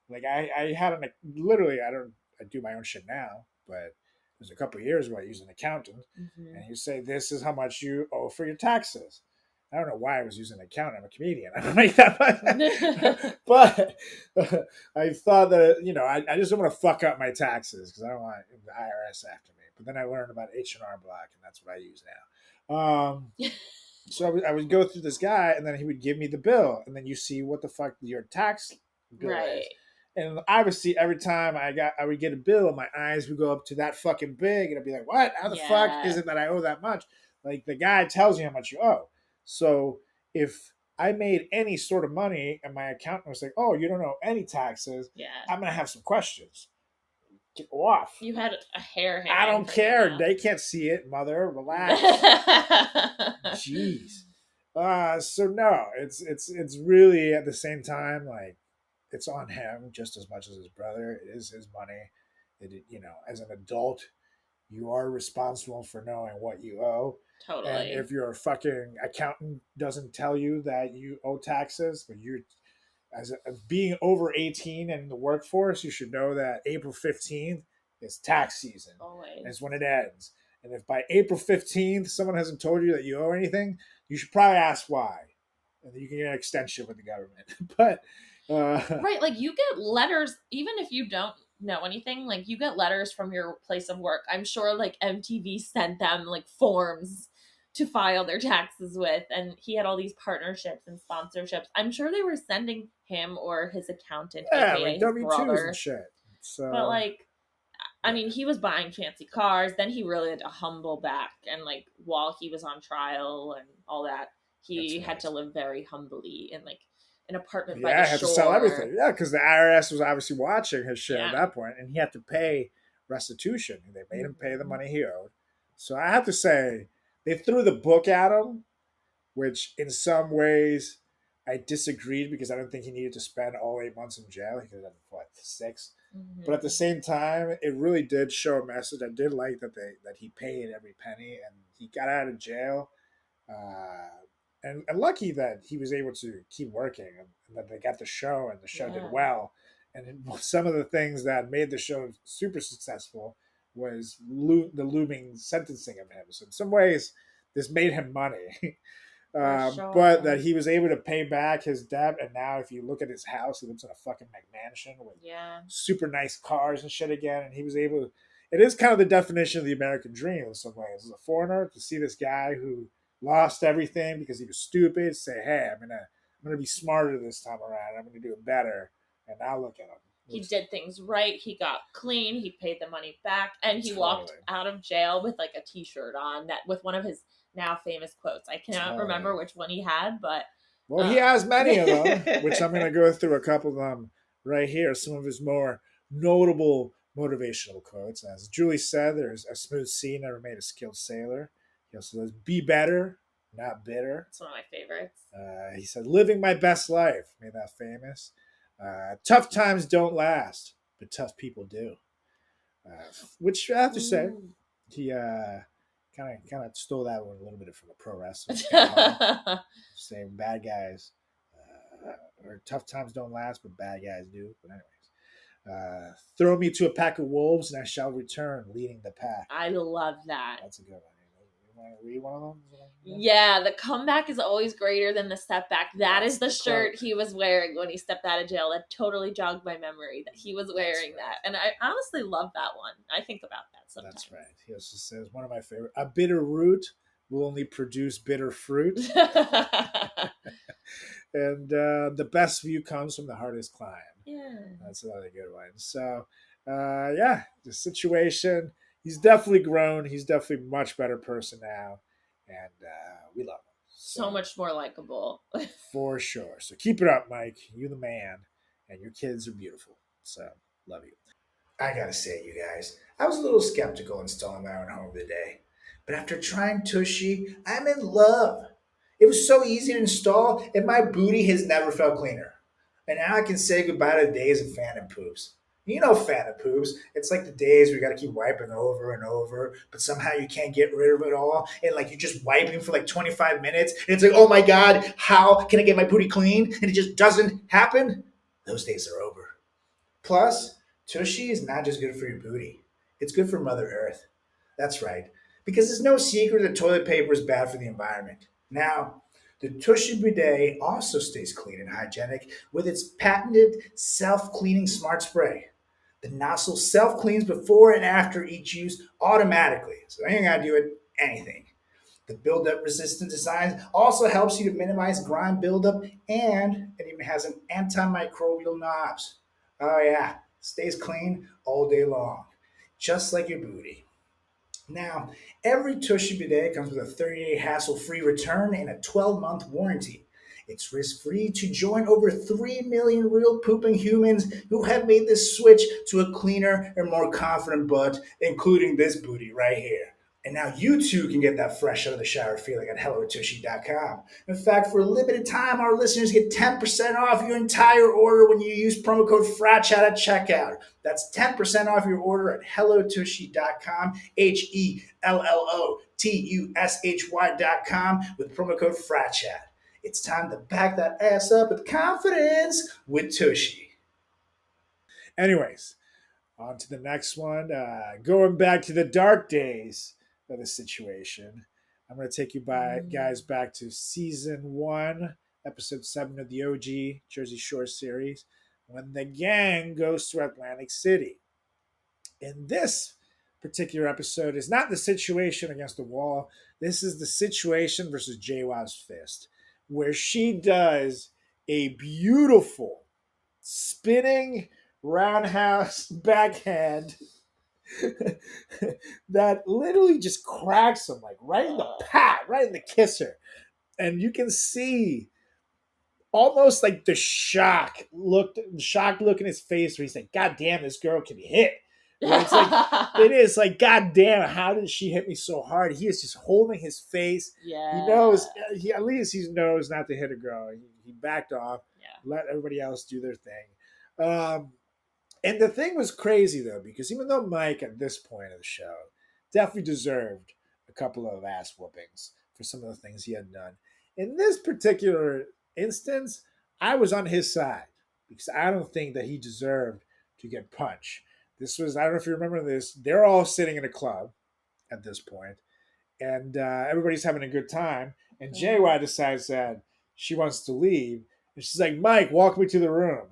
Like, I had literally, I do my own shit now, but there's a couple of years where I used an accountant, and you say, this is how much you owe for your taxes. I don't know why I was using an accountant. I'm a comedian. I don't make that much. But I thought that, I just don't want to fuck up my taxes because I don't want the IRS after me. But then I learned about H&R Block, and that's what I use now. So I would go through this guy, and then he would give me the bill, and then you see what the fuck your tax bill is. And obviously, every time I would get a bill, my eyes would go up to that fucking big, and I'd be like, "What? How the fuck is it that I owe that much?" Like the guy tells you how much you owe. So if I made any sort of money, and my accountant was like, "Oh, you don't owe any taxes," Yeah. I'm gonna have some questions. Get off. You had a hair hanging. I don't care. Yeah. They can't see it, mother. Relax. Jeez. So no, it's really at the same time like it's on him just as much as his brother. It is his money. As an adult, you are responsible for knowing what you owe. Totally. And if your fucking accountant doesn't tell you that you owe taxes, but you're as being over 18 and in the workforce, you should know that April 15th is tax season. Always. It's when it ends. And if by April 15th someone hasn't told you that you owe anything, you should probably ask why. And you can get an extension with the government. But right, like you get letters, even if you don't know anything, like you get letters from your place of work. I'm sure like MTV sent them like forms to file their taxes with, and he had all these partnerships and sponsorships. I'm sure they were sending him or his accountant, aka like his W-2s brother. and shit. So, but like, I mean, he was buying fancy cars. Then he really had to humble back, and like while he was on trial and all that, he had to live very humbly in like an apartment by the shore. Yeah, had to sell everything. Yeah, because the IRS was obviously watching his shit at that point, and he had to pay restitution. They made him pay the money he owed. So I have to say, they threw the book at him, which in some ways I disagreed because I don't think he needed to spend all 8 months in jail. He could have done, 6? Mm-hmm. But at the same time, it really did show a message. I did like that he paid every penny and he got out of jail. And lucky that he was able to keep working and that they got the show and the show did well. And some of the things that made the show super successful was the looming sentencing of him. So in some ways, this made him money. But that he was able to pay back his debt. And now if you look at his house, he lives in a fucking McMansion with super nice cars and shit again. And he was able to, it is kind of the definition of the American dream in some ways. As a foreigner, to see this guy who lost everything because he was stupid, say, hey, I'm gonna be smarter this time around. I'm gonna do it better. And now look at him. He did things right. He got clean. He paid the money back, and he walked out of jail with like a T-shirt on that with one of his now famous quotes. I cannot remember which one he had, but he has many of them, which I'm gonna go through a couple of them right here. Some of his more notable motivational quotes. As Julie said, there's a smooth sea never made a skilled sailor. He also says, be better, not bitter. It's one of my favorites. He said, living my best life. Made that famous. Tough times don't last, but tough people do. Which I have to say, he kind of stole that one a little bit from the pro wrestling. Saying bad guys, or tough times don't last, but bad guys do. But anyways, throw me to a pack of wolves and I shall return leading the pack. I love that. That's a good one. Want to read one of them? Yeah, the comeback is always greater than the step back. That's is the shirt he was wearing when he stepped out of jail. That totally jogged my memory that he was wearing that. And I honestly love that one. I think about that sometimes. That's right. He also says, one of my favorite, a bitter root will only produce bitter fruit. And the best view comes from the hardest climb. Yeah. That's another good one. So, the situation... He's definitely grown. He's definitely a much better person now. And we love him. So much more likable. For sure. So keep it up, Mike. You're the man. And your kids are beautiful. So, love you. I gotta say, you guys, I was a little skeptical installing my own home today. But after trying Tushy, I'm in love. It was so easy to install, and my booty has never felt cleaner. And now I can say goodbye to the days of phantom poops. You know phantom poops. It's like the days where you got to keep wiping over and over, but somehow you can't get rid of it all. And like you're just wiping for like 25 minutes. And it's like, oh my God, how can I get my booty clean? And it just doesn't happen. Those days are over. Plus, Tushy is not just good for your booty. It's good for Mother Earth. That's right. Because it's no secret that toilet paper is bad for the environment. Now, the Tushy bidet also stays clean and hygienic with its patented self-cleaning smart spray. The nozzle self-cleans before and after each use automatically, so you ain't got to do anything. The build-up resistant design also helps you to minimize grime buildup, and it even has an antimicrobial knobs. Oh, yeah, stays clean all day long, just like your booty. Now, every Tushy bidet comes with a 30-day hassle-free return and a 12-month warranty. It's risk-free to join over 3 million real pooping humans who have made this switch to a cleaner and more confident butt, including this booty right here. And now you too can get that fresh out of the shower feeling at hellotushy.com. In fact, for a limited time, our listeners get 10% off your entire order when you use promo code FratChat at checkout. That's 10% off your order at hellotushy.com, HELLOTUSHY.com, with promo code FratChat. It's time to back that ass up with confidence with Tushy. Anyways, on to the next one. Going back to the dark days of the situation, I'm going to take you guys back to season 1, episode 7 of the OG Jersey Shore series, when the gang goes to Atlantic City. In this particular episode is not the situation against the wall. This is the situation versus JWoww's fist, where she does a beautiful spinning roundhouse backhand that literally just cracks him like right in the pat, right in the kisser. And you can see almost like the shock look in his face where he's like, God damn, this girl can hit. Where it's like it is like, God damn, how did she hit me so hard? He is just holding his face. Yeah. He knows, at least he knows not to hit a girl. He backed off, let everybody else do their thing. And the thing was crazy though, because even though Mike at this point of the show definitely deserved a couple of ass whoopings for some of the things he had done, in this particular instance, I was on his side because I don't think that he deserved to get punched. This was, I don't know if you remember this, they're all sitting in a club at this point, and everybody's having a good time. And JY decides that she wants to leave. And she's like, Mike, walk me to the room.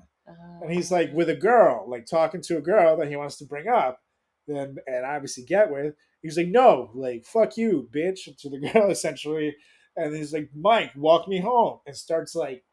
And he's like with a girl, like talking to a girl that he wants to bring up and obviously get with. He's like, no, like, fuck you, bitch, to the girl essentially. And he's like, Mike, walk me home. And starts like,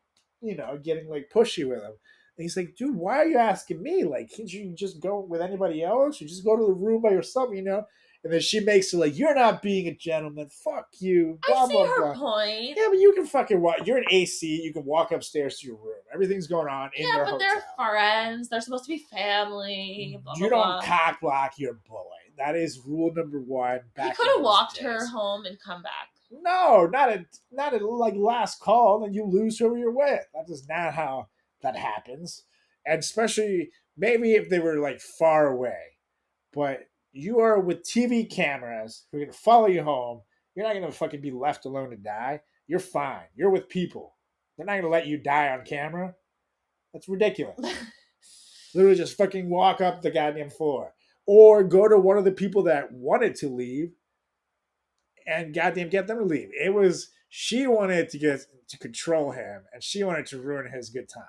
getting like pushy with him. And he's like, dude, why are you asking me? Like, can't you just go with anybody else? You just go to the room by yourself, And then she makes it like, you're not being a gentleman. Fuck you. Blah, I see blah, her blah. point. Yeah, but you can fucking walk. You're an AC. You can walk upstairs to your room. Everything's going on in their hotel. They're friends. They're supposed to be family. Blah, You blah, don't blah. cock block your boy. That is rule number 1. He could have walked her home and come back. No, not at like last call. Then you lose whoever you're with. That is not how that happens. And especially maybe if they were like far away, but you are with TV cameras who are gonna follow you home. You're not gonna fucking be left alone to die. You're fine. You're with people. They're not gonna let you die on camera. That's ridiculous. Literally just fucking walk up the goddamn floor. Or go to one of the people that wanted to leave and goddamn get them to leave. It was, she wanted to control him and she wanted to ruin his good time.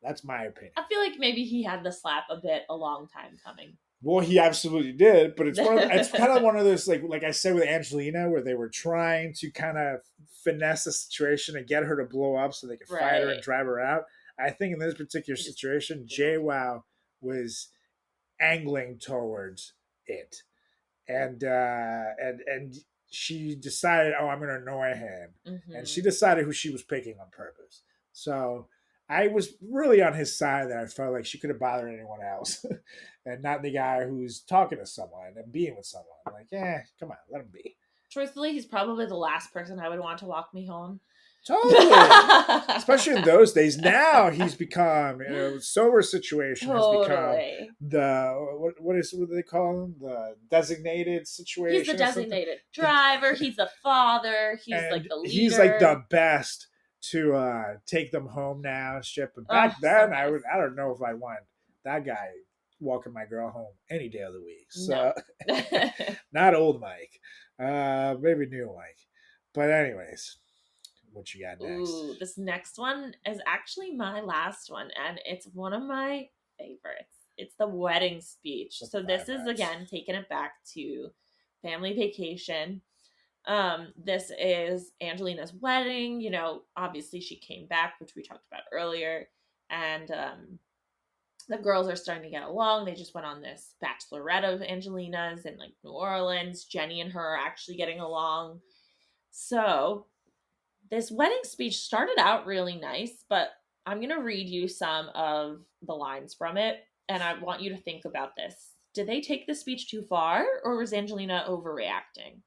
That's my opinion. I feel like maybe he had the slap a long time coming. Well, he absolutely did, but it's kind of one of those like I said with Angelina, where they were trying to kind of finesse the situation and get her to blow up so they could fight her and drive her out. I think in this particular situation, JWoww was angling towards it, and she decided, oh, I'm going to annoy him, and she decided who she was picking on purpose. So I was really on his side there. I felt like she could have bothered anyone else and not the guy who's talking to someone and being with someone. Like, come on, let him be. Truthfully, he's probably the last person I would want to walk me home. Totally. Especially in those days. Now he's become, sober situation has become what do they call him? The designated situation. He's the designated driver. He's the father. He's like the leader. He's like the best to take them home now, shit. But back then, so I don't know if I want that guy walking my girl home any day of the week. So not old Mike, maybe new Mike. But anyways, what you got next? Ooh, this next one is actually my last one, and it's one of my favorites. It's the wedding speech. So this is again taking it back to family vacation. This is Angelina's wedding. Obviously she came back, which we talked about earlier, and The girls are starting to get along. They just went on this bachelorette of Angelina's in like New Orleans. Jenny and her are actually getting along. So this wedding speech started out really nice, but I'm going to read you some of the lines from it, and I want you to think about this. Did they take the speech too far, or was Angelina overreacting?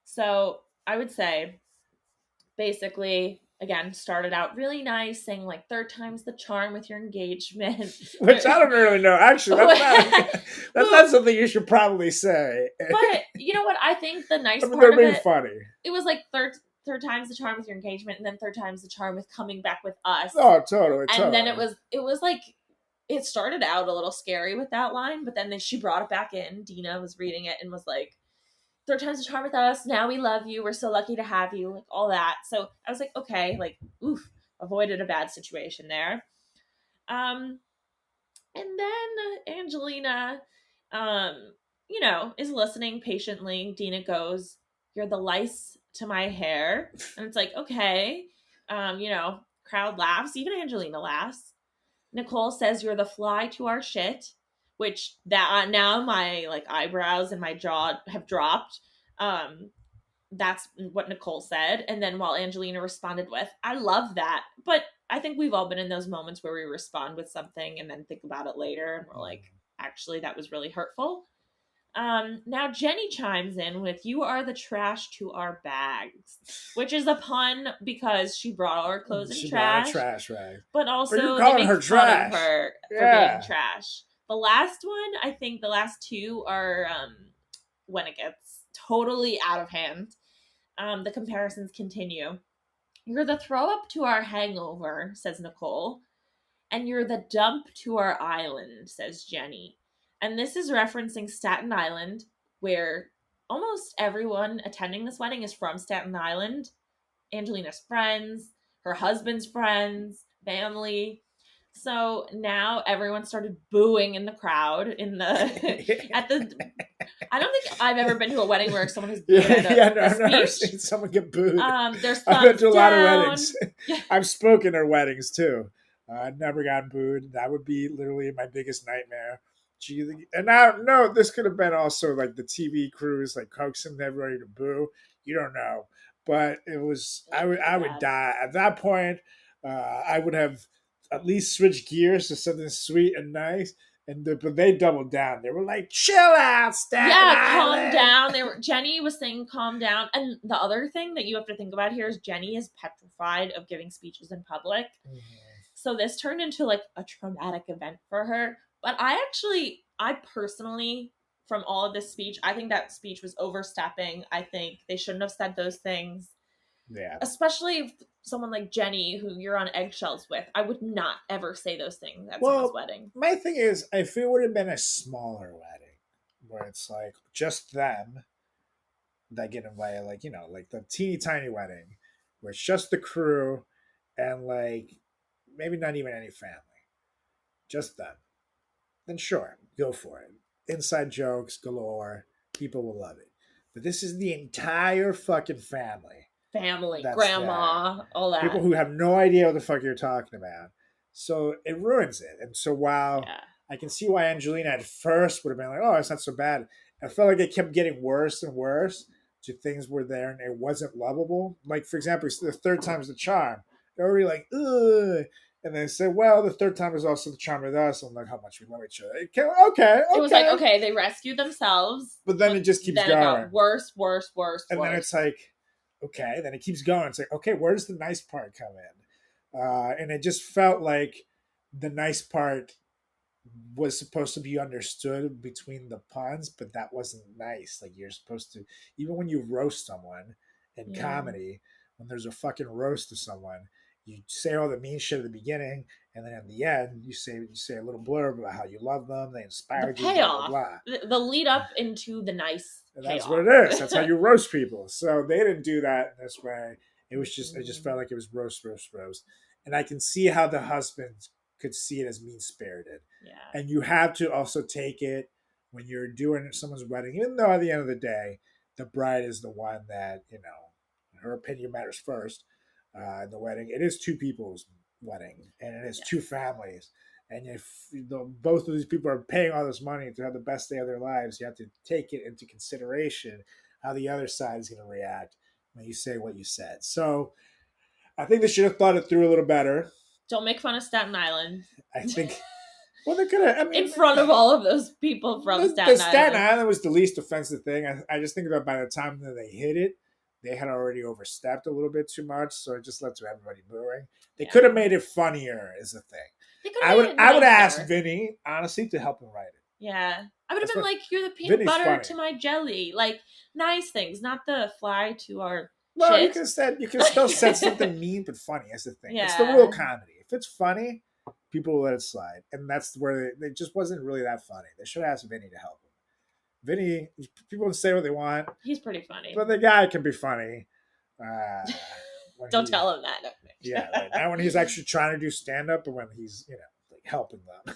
So I would say, basically, again, started out really nice, saying like third time's the charm with your engagement. Which I don't really know. Actually, that's not something you should probably say. But you know what? I think the nice part they're of being it, funny. it was like third time's the charm with your engagement, and then third time's the charm with coming back with us. Oh, totally. And then it was like, it started out a little scary with that line, but then she brought it back in. Dina was reading it and was like, third time's the charm with us. Now we love you. We're so lucky to have you. Like all that. So I was like, okay, like, oof, avoided a bad situation there. And then Angelina, is listening patiently. Dina goes, "You're the lice to my hair." And it's like, okay. Crowd laughs. Even Angelina laughs. Nicole says, "You're the fly to our shit," which that now my like eyebrows and my jaw have dropped. That's what Nicole said. And then while Angelina responded with, "I love that." But I think we've all been in those moments where we respond with something and then think about it later and we're like, actually, that was really hurtful. Now Jenny chimes in with, "You are the trash to our bags," which is a pun because she brought all her clothes in trash. Trash rag. But also, But you're calling they make her fun trash. of her for being trash. The last one, I think the last two are when it gets totally out of hand. The comparisons continue. "You're the throw up to our hangover," says Nicole. "And you're the dump to our island," says Jenny. And this is referencing Staten Island, where almost everyone attending this wedding is from Staten Island. Angelina's friends, her husband's friends, family. So now everyone started booing in the crowd I don't think I've ever been to a wedding where someone has booed at I've a never speech. seen someone get booed. There's I've been to a lot of down. weddings. I've spoken at weddings too. I've never gotten booed. That would be literally my biggest nightmare. And now, no, this could have been also like the TV crews, like coaxing everybody to boo. You don't know, but it was. I would die at that point. I would have at least switched gears to something sweet and nice. But they doubled down. They were like, "Chill out, Staten Island." Calm down. Jenny was saying, "Calm down." And the other thing that you have to think about here is Jenny is petrified of giving speeches in public. Mm-hmm. So this turned into like a traumatic event for her. But I personally, from all of this speech, I think that speech was overstepping. I think they shouldn't have said those things. Yeah. Especially if someone like Jenny, who you're on eggshells with, I would not ever say those things at someone's wedding. My thing is, if it would have been a smaller wedding, where it's like just them that get invited, like, like the teeny tiny wedding, where it's just the crew and like maybe not even any family, just them, then sure, go for it. Inside jokes galore, people will love it. But this is the entire fucking family, grandma, all that. People who have no idea what the fuck you're talking about. So it ruins it. And so while I can see why Angelina at first would have been like, "Oh, it's not so bad," I felt like it kept getting worse and worse to things were there and it wasn't lovable. Like, for example, the third time's the charm. They're already like, "Ugh." And they say, "Well, the third time is also the charm with us." And like, how much we love each other. Okay. It was like, okay, they rescued themselves. But then it just keeps going. It got worse. And then it's like, okay, then it keeps going. It's like, okay, where does the nice part come in? And it just felt like the nice part was supposed to be understood between the puns, but that wasn't nice. Like, you're supposed to, even when you roast someone in comedy, when there's a fucking roast of someone, you say all the mean shit at the beginning, and then at the end, you say a little blurb about how you love them, they inspired you, payoff, blah, blah, blah. The lead up into the nice and that's payoff. what it is. That's how you roast people. So they didn't do that in this way. It was just, it just felt like it was roast. And I can see how the husband could see it as mean-spirited. Yeah. And you have to also take it when you're doing someone's wedding, even though at the end of the day, the bride is the one that, her opinion matters first in the wedding. It is two people's wedding, and it is two families And if both of these people are paying all this money to have the best day of their lives, you have to take it into consideration how the other side is going to react when you say what you said. So I think they should have thought it through a little better. Don't make fun of Staten Island. I think, well, they could have, I mean, in front of all of those people from Staten Island. Staten Island was the least offensive thing. I just think that by the time that they hit it, they had already overstepped a little bit too much. So it just led to everybody booing. They could have made it funnier, is the thing. I would have asked Vinny, honestly, to help him write it. Yeah. I would have been like, you're the peanut Vinny's butter funny. to my jelly. Like, nice things, not the fly to our Well, shit. you can still say something mean but funny. That's the thing. Yeah. It's the real comedy. If it's funny, people will let it slide. And that's where they just wasn't really that funny. They should have asked Vinny to help him. Vinny, people can say what they want. He's pretty funny. But the guy can be funny. Don't tell him that. No. Yeah, right. Not when he's actually trying to do stand-up or when he's, like helping them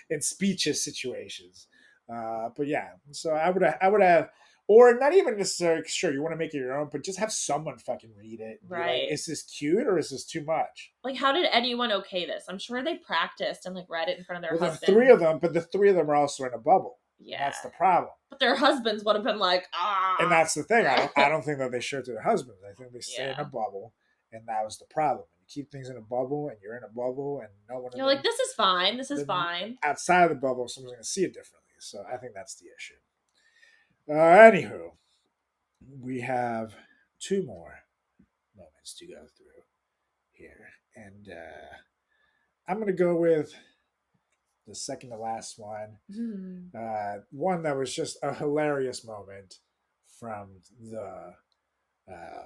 in speeches situations. But yeah, so I would have, or not even necessarily, sure, you want to make it your own, but just have someone fucking read it. Right. Like, is this cute or is this too much? Like, how did anyone okay this? I'm sure they practiced and like read it in front of their husbands. The three of them, but the three of them are also in a bubble. Yeah. That's the problem. But their husbands would have been like, And that's the thing. I don't think that they showed to their husbands. I think they stay in a bubble, and that was the problem. You keep things in a bubble, and you're in a bubble, and no one. You're like, this is fine. This is fine. Outside of the bubble, someone's going to see it differently. So I think that's the issue. Anywho, we have two more moments to go through here, and I'm going to go with the second to last one. One that was just a hilarious moment from the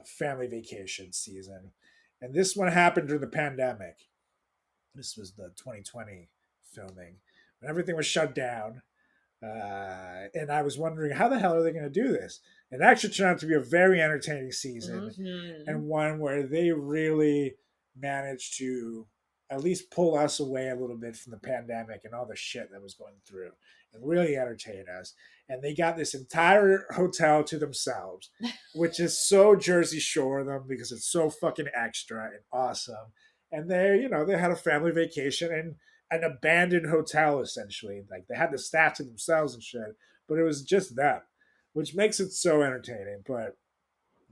family vacation season. And this one happened during the pandemic. This was the 2020 filming when everything was shut down. And I was wondering, how the hell are they going to do this? And it actually turned out to be a very entertaining season and one where they really managed to at least pull us away a little bit from the pandemic and all the shit that was going through and really entertain us. And they got this entire hotel to themselves, which is so Jersey Shore of them because it's so fucking extra and awesome. And they had a family vacation in an abandoned hotel, essentially. Like, they had the staff to themselves and shit, but it was just them, which makes it so entertaining. But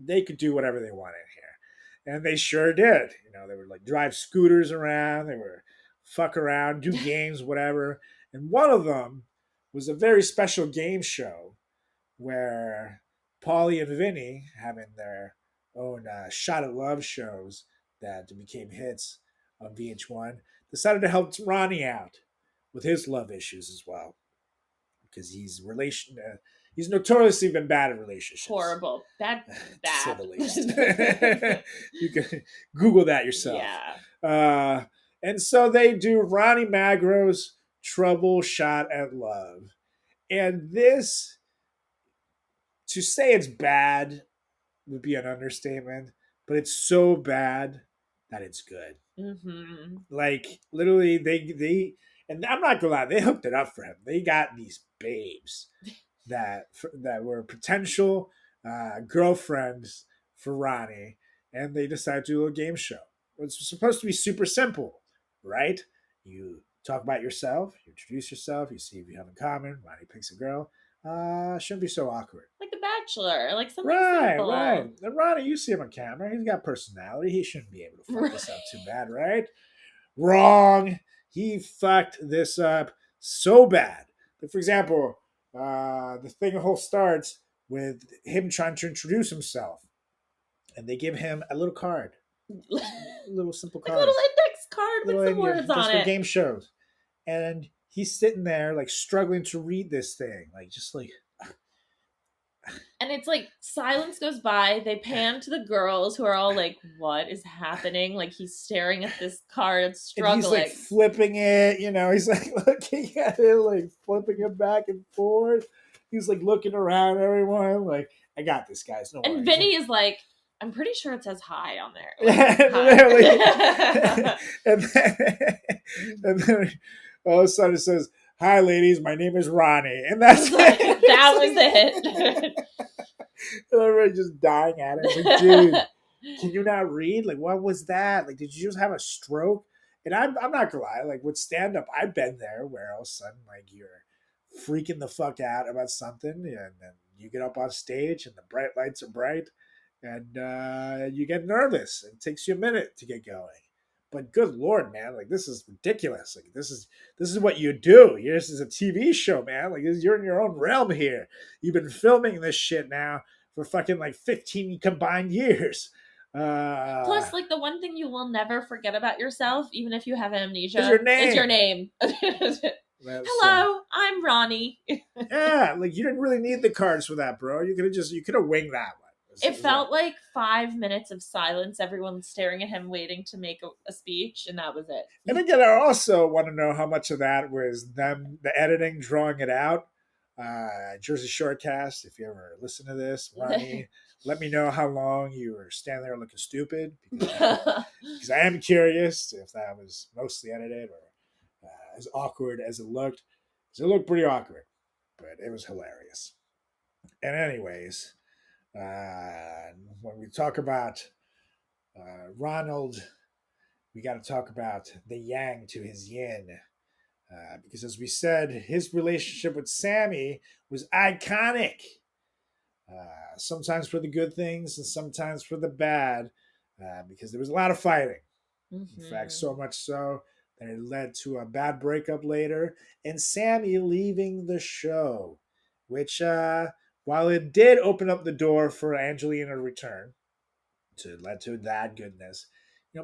they could do whatever they wanted here. And they sure did. They would like drive scooters around. They were fuck around, do games, whatever. And one of them was a very special game show where Paulie and Vinny, having their own shot at love shows that became hits on VH1, decided to help Ronnie out with his love issues as well. Because he's notoriously been bad at relationships. Horrible. Bad. To say the least. You can Google that yourself. Yeah. And so they do Ronnie Magro's Trouble Shot at Love. And this, to say it's bad would be an understatement, but it's so bad that it's good. Mm-hmm. Like, literally, they and I'm not gonna lie, they hooked it up for him. They got these babes that were potential girlfriends for Ronnie, and they decided to do a game show. It's supposed to be super simple, right? You talk about yourself, you introduce yourself, you see if you have in common. Ronnie picks a girl. Shouldn't be so awkward. Like The Bachelor, like something simple. Right. And Ronnie, you see him on camera. He's got personality. He shouldn't be able to fuck this up too bad, right? Wrong. He fucked this up so bad. Like, for example, the whole starts with him trying to introduce himself. And they give him a little card. A little simple card. Like a little index card with some words on just it. for game shows. And he's sitting there, like, struggling to read this thing. Like, just like... And it's like silence goes by. They pan to the girls who are all like, what is happening? Like, he's staring at this card, struggling. And he's like flipping it, he's like looking at it, like flipping it back and forth. He's like looking around everyone, like, I got this, guys. No and worries. Vinny is like, I'm pretty sure it says hi on there. Like, hi. and then all of a sudden it says, "Hi, ladies, my name is Ronnie," and that's Like, it. that was it. And everybody just dying at it. Like, dude, can you not read? Like, what was that? Like, did you just have a stroke? And I'm not gonna lie, like with stand up, I've been there where all of a sudden like you're freaking the fuck out about something, and then you get up on stage and the bright lights are bright, and you get nervous. It takes you a minute to get going. But good lord, man, like this is ridiculous. Like this is what you do. This is a TV show, man. Like you're in your own realm here. You've been filming this shit now for fucking like 15 combined years. Plus, like the one thing you will never forget about yourself, even if you have amnesia, Is your name. Is your name. Hello, I'm Ronnie. Yeah, like you didn't really need the cards for that, bro. You could have winged that one. It felt like 5 minutes of silence, everyone staring at him, waiting to make a speech, and that was it. And again, I also want to know how much of that was them, the editing, drawing it out. Jersey Shorecast, if you ever listen to this, Ronnie, let me know how long you were standing there looking stupid, because I am curious if that was mostly edited or as awkward as it looked. Because it looked pretty awkward, but it was hilarious. And anyways, when we talk about Ronald, we got to talk about the yang to his yin. Because as we said, his relationship with Sammy was iconic. Sometimes for the good things and sometimes for the bad, because there was a lot of fighting. In fact, so much so that it led to a bad breakup later and Sammy leaving the show, which, while it did open up the door for Angelina to return, to led to that goodness,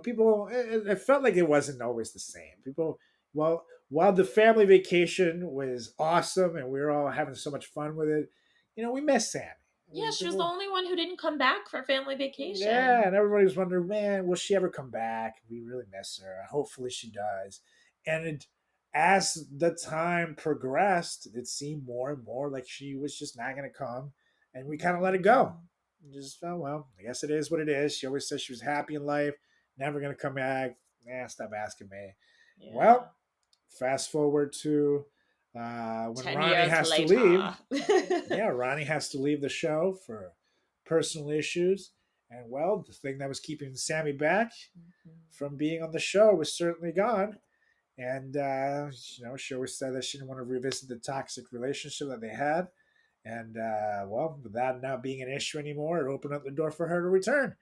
people, it felt like it wasn't always the same. People, while the family vacation was awesome and we were all having so much fun with it, we miss Sammy. Yeah, she was the only one who didn't come back for family vacation. Yeah, and everybody was wondering, man, will she ever come back? We really miss her. Hopefully she does. And as the time progressed, it seemed more and more like she was just not going to come. And we kind of let it go. Just felt, well, I guess it is what it is. She always said she was happy in life, never going to come back. Stop asking me. Yeah. Well, fast forward to when Ronnie has to leave. Yeah, Ronnie has to leave the show for personal issues. And well, the thing that was keeping Sammy back from being on the show was certainly gone. And, she always said that she didn't want to revisit the toxic relationship that they had. And, well, with that not being an issue anymore, it opened up the door for her to return.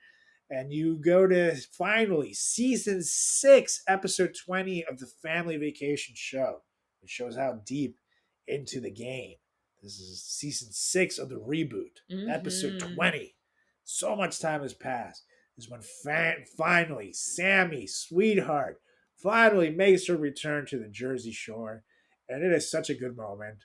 And you go to finally season 6, episode 20 of the Family Vacation show. It shows how deep into the game. This is season 6 of the reboot, episode 20. So much time has passed. This is when finally Sammy, sweetheart, finally makes her return to the Jersey Shore. And it is such a good moment.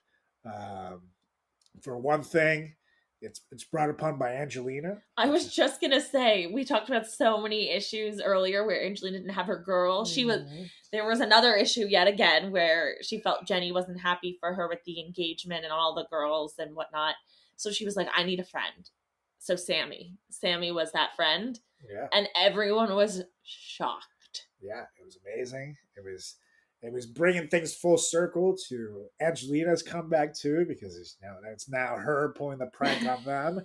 For one thing, it's brought upon by Angelina. I was just gonna say, we talked about so many issues earlier where Angelina didn't have her girl. There was another issue yet again where she felt Jenny wasn't happy for her with the engagement and all the girls and whatnot. So she was like, I need a friend. So Sammy was that friend. Yeah. And everyone was shocked. Yeah, it was amazing. It was bringing things full circle to Angelina's comeback too, because it's now her pulling the prank on them,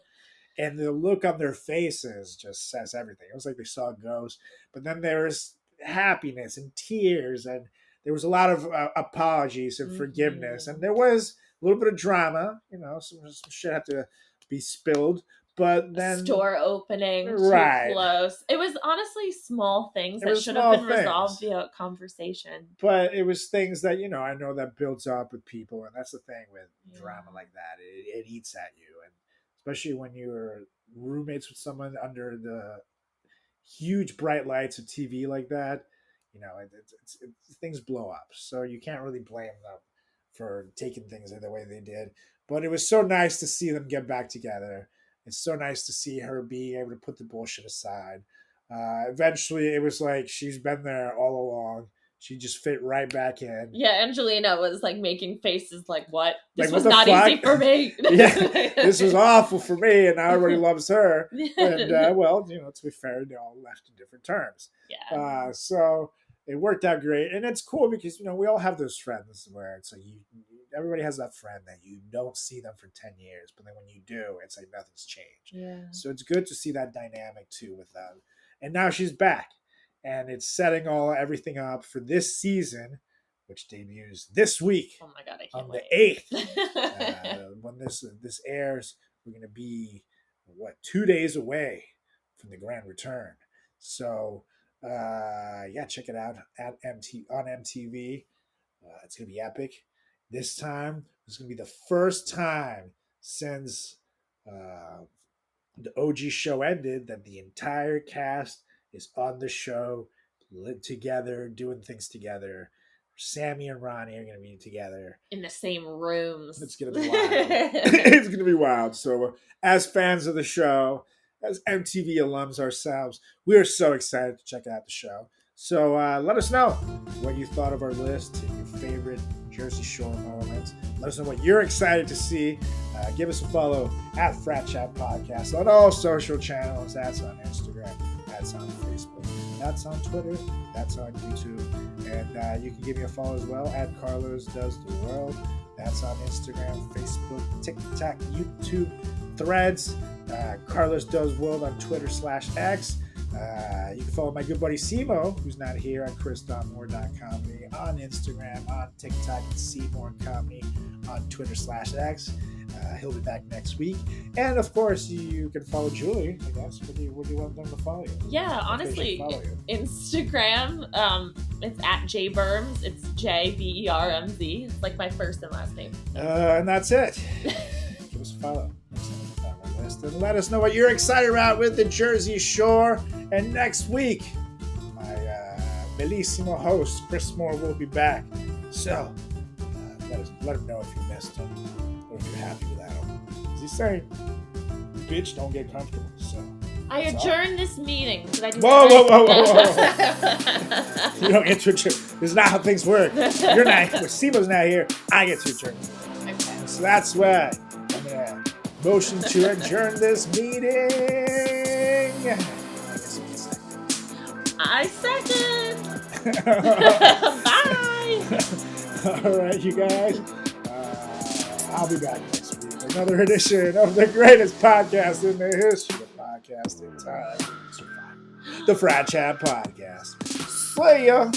and the look on their faces just says everything. It was like they saw a ghost. But then there was happiness and tears, and there was a lot of apologies and forgiveness, and there was a little bit of drama. Some shit had to be spilled. But then store opening too close. It was honestly small things that should have been resolved via conversation. But it was things that, I know that builds up with people. And that's the thing with drama like that. It eats at you. And especially when you're roommates with someone under the huge bright lights of TV like that, things blow up. So you can't really blame them for taking things the way they did. But it was so nice to see them get back together. It's so nice to see her being able to put the bullshit aside. Eventually, it was like she's been there all along. She just fit right back in. Yeah, Angelina was like making faces like, what? This like, was not easy for me. Yeah, this was awful for me, and now everybody loves her. And, well, to be fair, they all left in different terms. Yeah. So it worked out great. And it's cool because, we all have those friends where it's like everybody has that friend that you don't see them for 10 years, but then when you do, it's like nothing's changed. Yeah. So it's good to see that dynamic too with them. And now she's back. and it's setting everything up for this season, which debuts this week Oh my god, I on can't the wait. 8th. When this airs, we're going to be 2 days away from the grand return. So check it out on MTV. It's going to be epic. This time, it's going to be the first time since the OG show ended that the entire cast is on the show, together, doing things together. Sammy and Ronnie are going to be together In the same rooms. It's going to be wild. It's going to be wild. So, as fans of the show, as MTV alums ourselves, we are so excited to check out the show. So, let us know what you thought of our list, your favorite Jersey Shore moments. Let us know what you're excited to see. Give us a follow at FratChat Podcast on all social channels. That's on Instagram. That's on Facebook. That's on Twitter. That's on YouTube. And you can give me a follow as well at Carlos Does the World. That's on Instagram, Facebook, TikTok, YouTube, Threads. Carlos Does World on Twitter /X. You can follow my good buddy Simo, who's not here, at chris.moore.comedy on Instagram, on TikTok, at Seymour Comedy on Twitter /X. He'll be back next week. And of course, you can follow Julie, I guess. Where do you want them to follow you? Yeah, honestly, Instagram, it's at jberms. It's JBERMZ. It's like my first and last name. And that's it. Give us a follow. And let us know what you're excited about with the Jersey Shore. And next week, my bellissimo host, Chris Moore, will be back. So, let him know if you missed him or if you're happy without him. As he's saying, bitch, don't get comfortable. So, I adjourn this meeting. Did I do whoa. that? You don't get to adjourn. This is not how things work. You're not. When Simo's not here, I get to adjourn. Okay. So that's why I'm going to motion to adjourn this meeting. I second. Bye. All right, you guys. I'll be back next week. Another edition of the greatest podcast in the history of podcasting time. The FratChat Podcast. See ya.